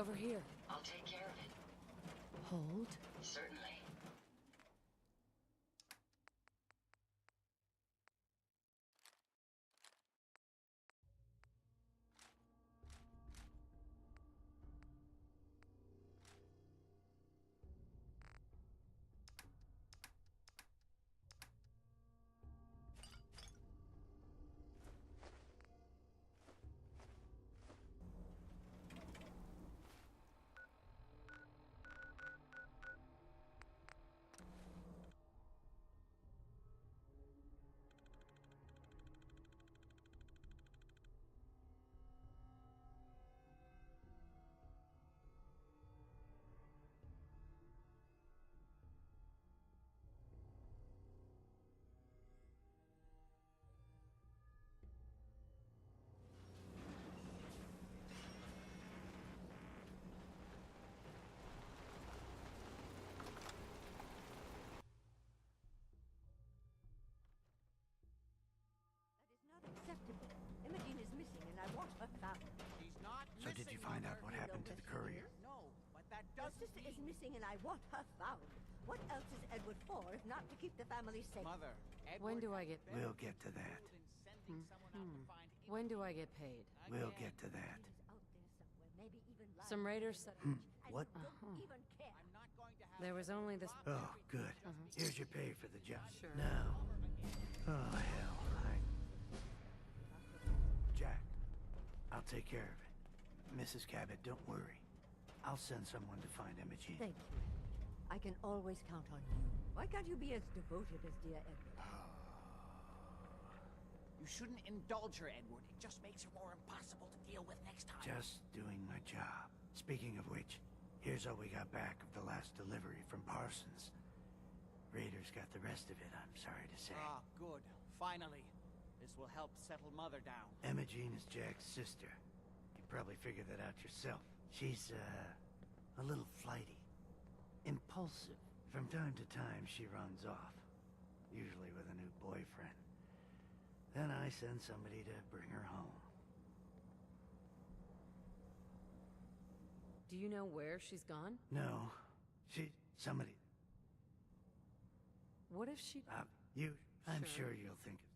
Over here. I'll take care of it. Hold. Certainly. Acceptable. Imogen is missing and I want her found. She's not So did you find out what happened to the courier? No, but that Her doesn't sister is mean... missing and I want her found. What else is Edward for if not to keep the family safe? Mother, When do I get... We'll get to that. When do I get paid? We'll get to that. Out there somewhere, maybe even lying Some raiders said... What? even care. There was only this... Oh, good. Here's your pay for the job. Sure. Now. Oh, hell. Jack, I'll take care of it. Mrs. Cabot, don't worry. I'll send someone to find Imogen. Thank you. I can always count on you. Why can't you be as devoted as dear Edward? You shouldn't indulge her, Edward. It just makes her more impossible to deal with next time. Just doing my job. Speaking of which, here's all we got back of the last delivery from Parsons. Raiders got the rest of it, I'm sorry to say. Ah, good. Finally. This will help settle Mother down. Imogen is Jack's sister. You probably figured that out yourself. She's, a little flighty. Impulsive. From time to time, she runs off. Usually with a new boyfriend. Then I send somebody to bring her home. Do you know where she's gone? No. Somebody... What if she... I'm sure you'll think of...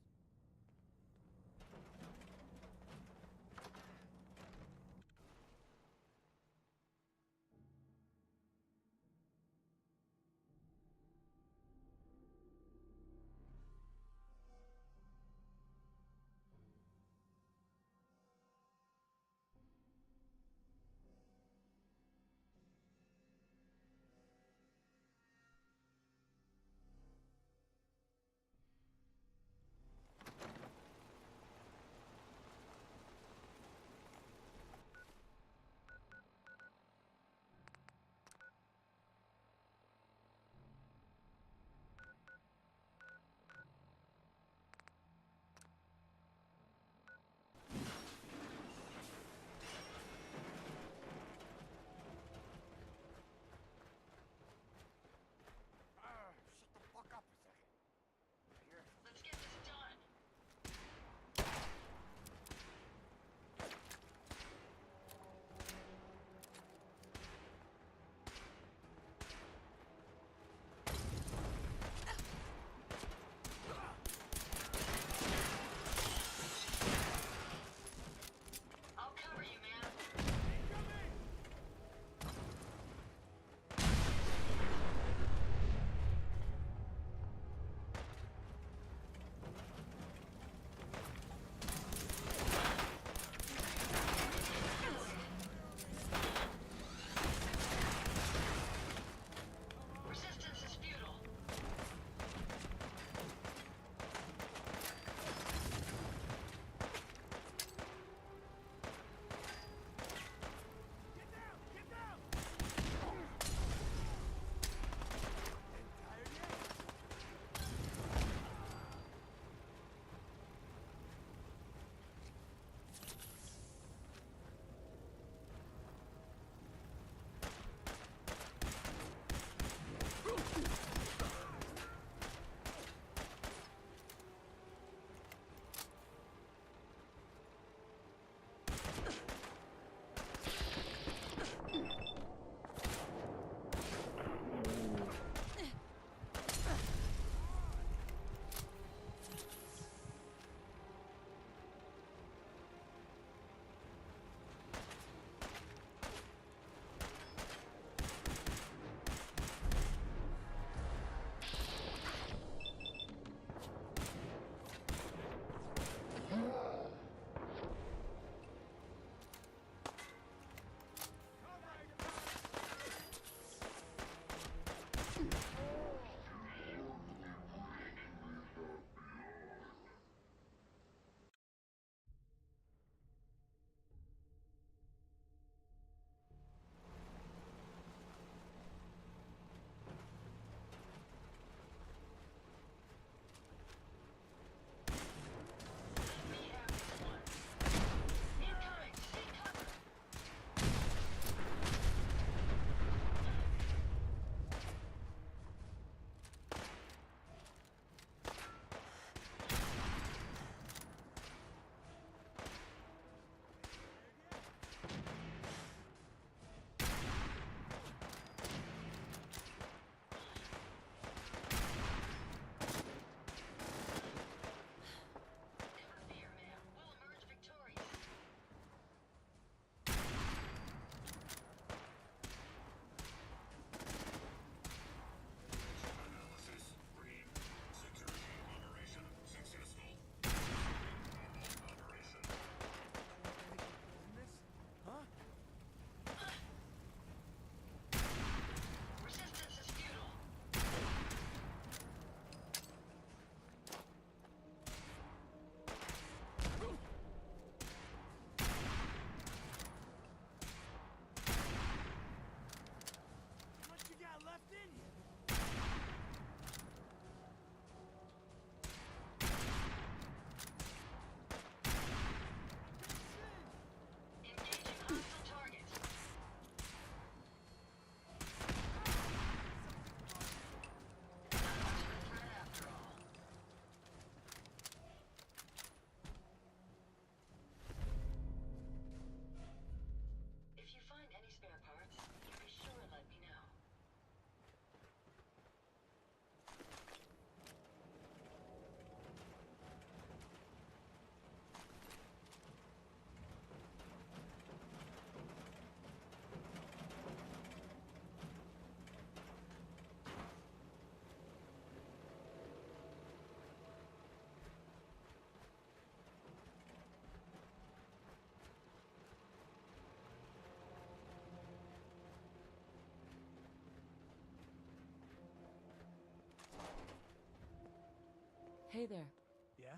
Hey there. Yeah?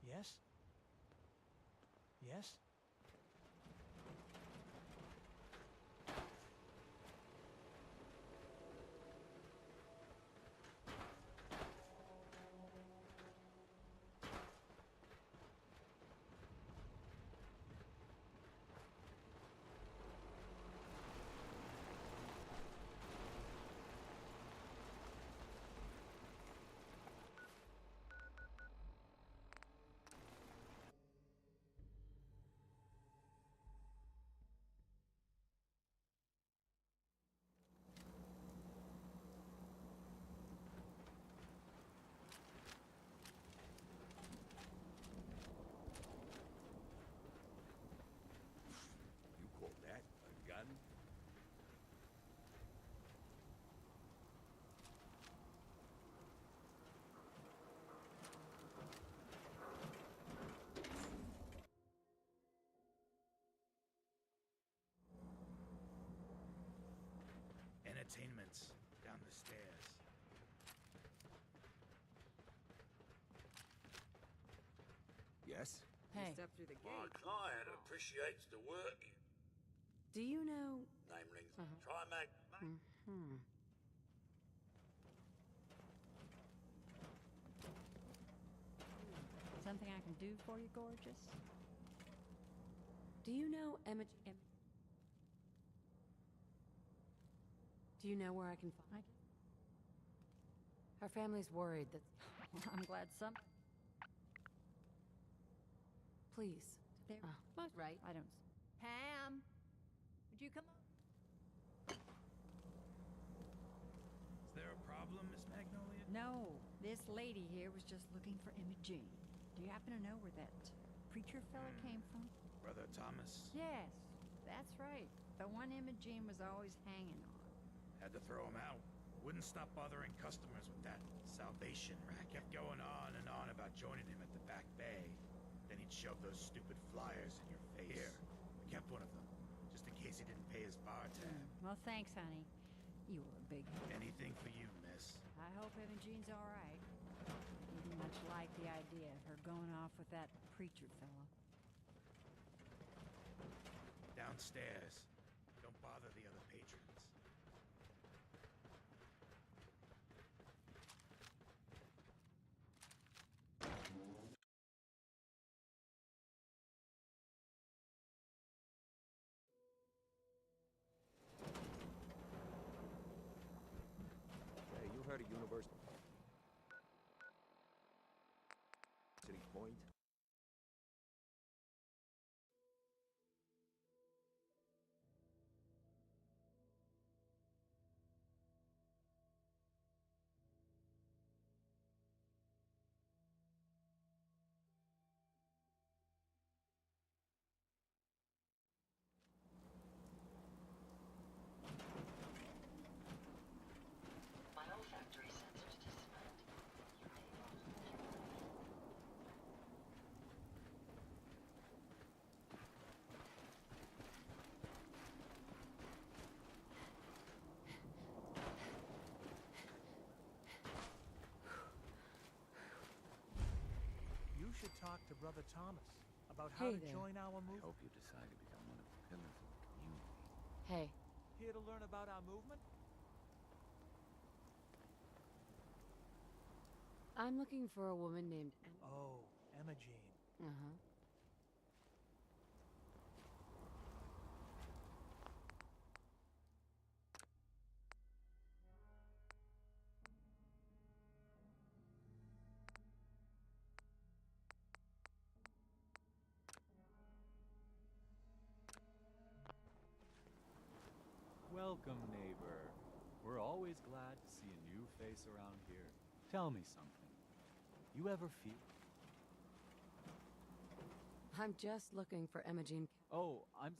Yes? Yes? You call that a gun? Entertainment's down the stairs. Yes? You step through the My gate. client appreciates the work. Do you know... Name rings. Try Mag. Mm-hmm. Something I can do for you, gorgeous? Do you know Emma... Do you know where I can find... Her family's worried that... Well, I'm glad some... Please. There. Right. I don't... Pam! Would you come up? Is there a problem, Miss Magnolia? No, this lady here was just looking for Imogene. Do you happen to know where that preacher fella came from? Brother Thomas? Yes, that's right. The one Imogene was always hanging on. Had to throw him out. Wouldn't stop bothering customers with that salvation racket. Kept going on and on about joining him at the back bay. Then he'd shove those stupid flyers in your face. Here, I kept one of them, just in case he didn't pay his bar tab. Well, thanks, honey. You were a big... Anything for you, miss. I hope Imogene's all right. Didn't much like the idea of her going off with that preacher fella. Downstairs. Don't bother the other patrons. Hey, you heard of University Point? My olfactory sensors disconnect. You should talk to Brother Thomas about how Hey to there. join our I movement. hope you decide to become one of the pillars of the community. Hey. Here to learn about our movement? I'm looking for a woman named... Oh, Emma Jean. Uh-huh. Welcome, neighbor. We're always glad to see a new face around here. Tell me something. You ever feel... I'm just looking for Imogen. Oh, I'm...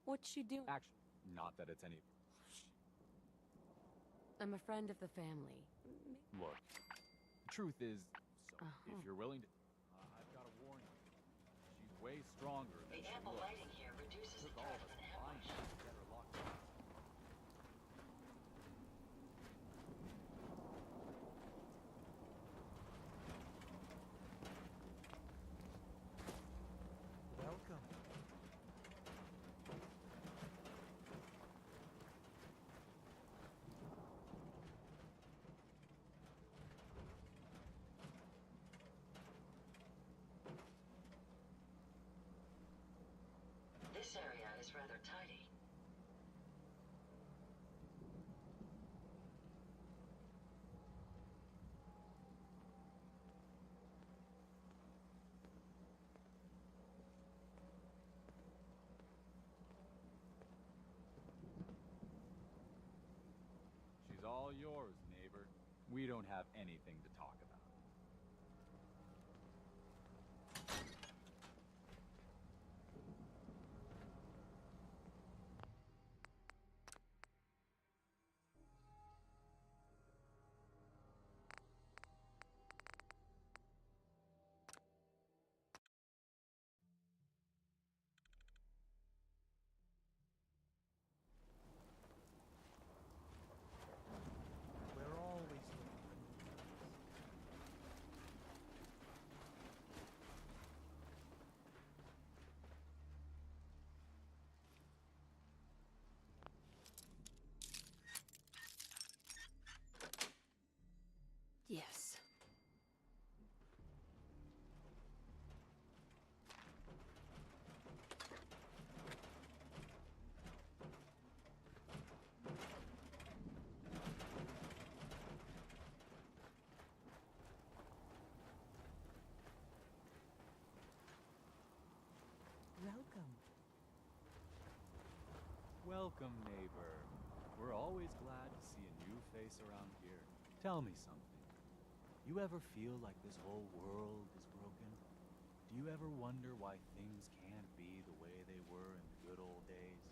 What's she doing? Actually, not that it's any... I'm a friend of the family. Look, the truth is, so if you're willing to... I've got to warn you. She's way stronger than The she ample looks. lighting here reduces the Took all threat of of us an to find ambush. her to get her place rather tidy. She's all yours, neighbor. We don't have anything to talk about. We're always looking for new members. Yes. Welcome. Welcome, neighbor. We're always glad to see a new face around here. Tell me something. You ever feel like this whole world is broken? Do you ever wonder why things can't be the way they were in the good old days?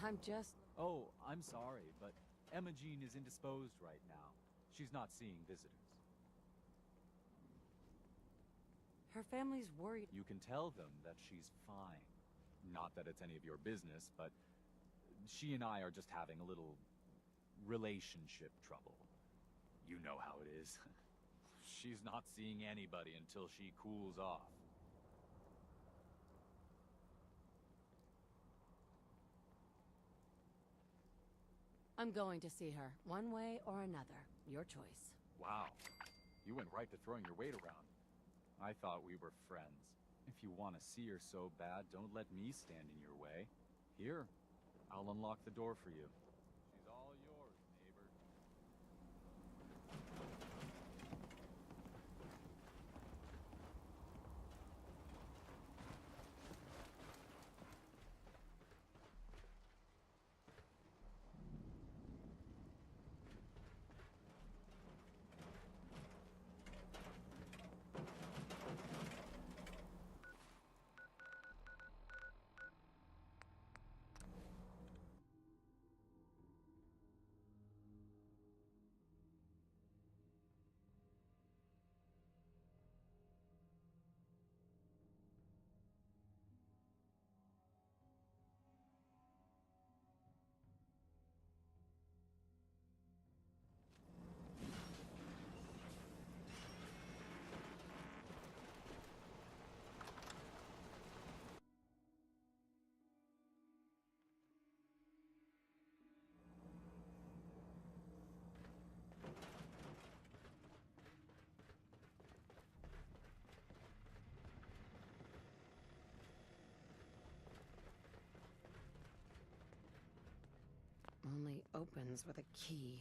I'm just... Oh, I'm sorry, but Emma-Jean is indisposed right now. She's not seeing visitors. Her family's worried. You can tell them that she's fine. Not that it's any of your business, but she and I are just having a little relationship trouble. You know how it is. She's not seeing anybody until she cools off. I'm going to see her, one way or another. Your choice. Wow. You went right to throwing your weight around. I thought we were friends. If you want to see her so bad, don't let me stand in your way. Here, I'll unlock the door for you. She's all yours, neighbor. Only opens with a key.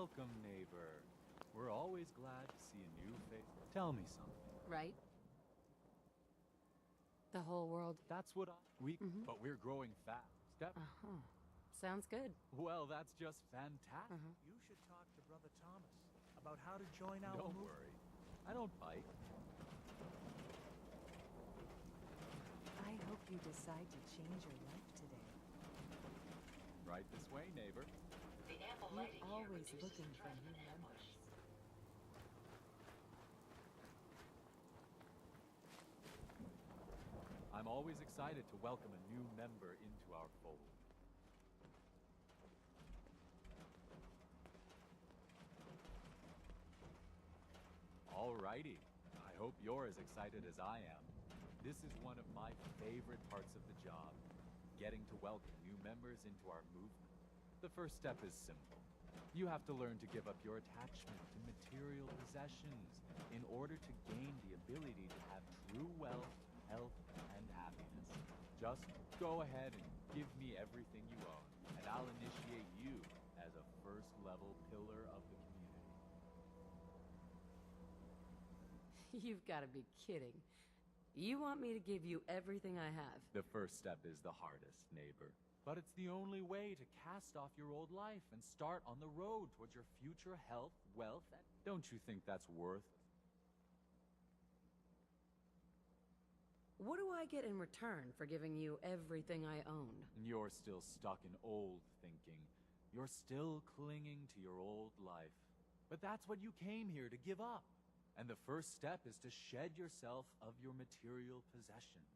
Welcome, neighbor. We're always glad to see a new face. Tell me something. Right? The whole world. That's what but we're growing fast. Step. Sounds good. Well, that's just fantastic. You should talk to Brother Thomas about how to join our Don't movement. worry. I don't bite. I hope you decide to change your life today. Right this way, neighbor. The ample You're lighting here always reduces looking the for threat of new an ambush. members. I'm always excited to welcome a new member into our fold. Alrighty. I hope you're as excited as I am. This is one of my favorite parts of the job, getting to welcome new members into our movement. The first step is simple. You have to learn to give up your attachment to material possessions in order to gain the ability to have true wealth, health, and happiness. Just go ahead and give me everything you own, and I'll initiate you as a first-level pillar of the community. You've got to be kidding. You want me to give you everything I have? The first step is the hardest, neighbor. But it's the only way to cast off your old life and start on the road towards your future health, wealth, and don't you think that's worth it? What do I get in return for giving you everything I own? You're still stuck in old thinking. You're still clinging to your old life. But that's what you came here to give up. And the first step is to shed yourself of your material possessions.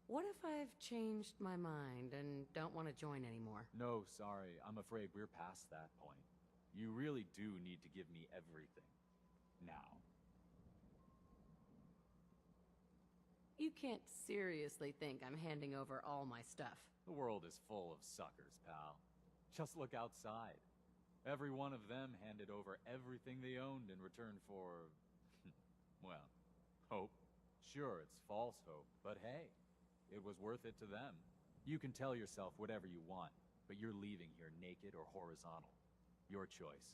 What if I've changed my mind and don't want to join anymore? No, sorry. I'm afraid we're past that point. You really do need to give me everything. Now. You can't seriously think I'm handing over all my stuff. The world is full of suckers, pal. Just look outside. Every one of them handed over everything they owned in return for... well, hope. Sure, it's false hope, but hey, it was worth it to them. You can tell yourself whatever you want, but you're leaving here naked or horizontal. Your choice.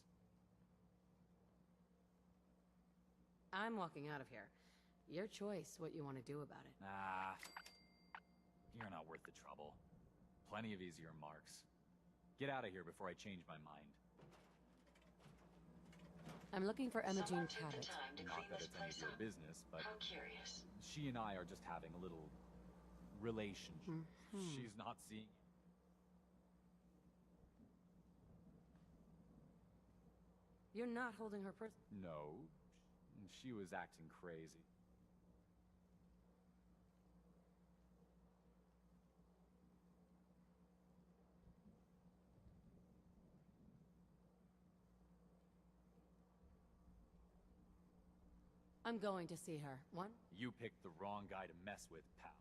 I'm walking out of here. Your choice what you want to do about it. Nah. You're not worth the trouble. Plenty of easier marks. Get out of here before I change my mind. I'm looking for Emma Jean Someone took the Cabot. time to Not clean that this it's any of place your up. business, but How curious. she and I are just having a little relationship. She's not seeing it. You're not holding her purse. No, she was acting crazy. I'm going to see her. One? You picked the wrong guy to mess with, pal.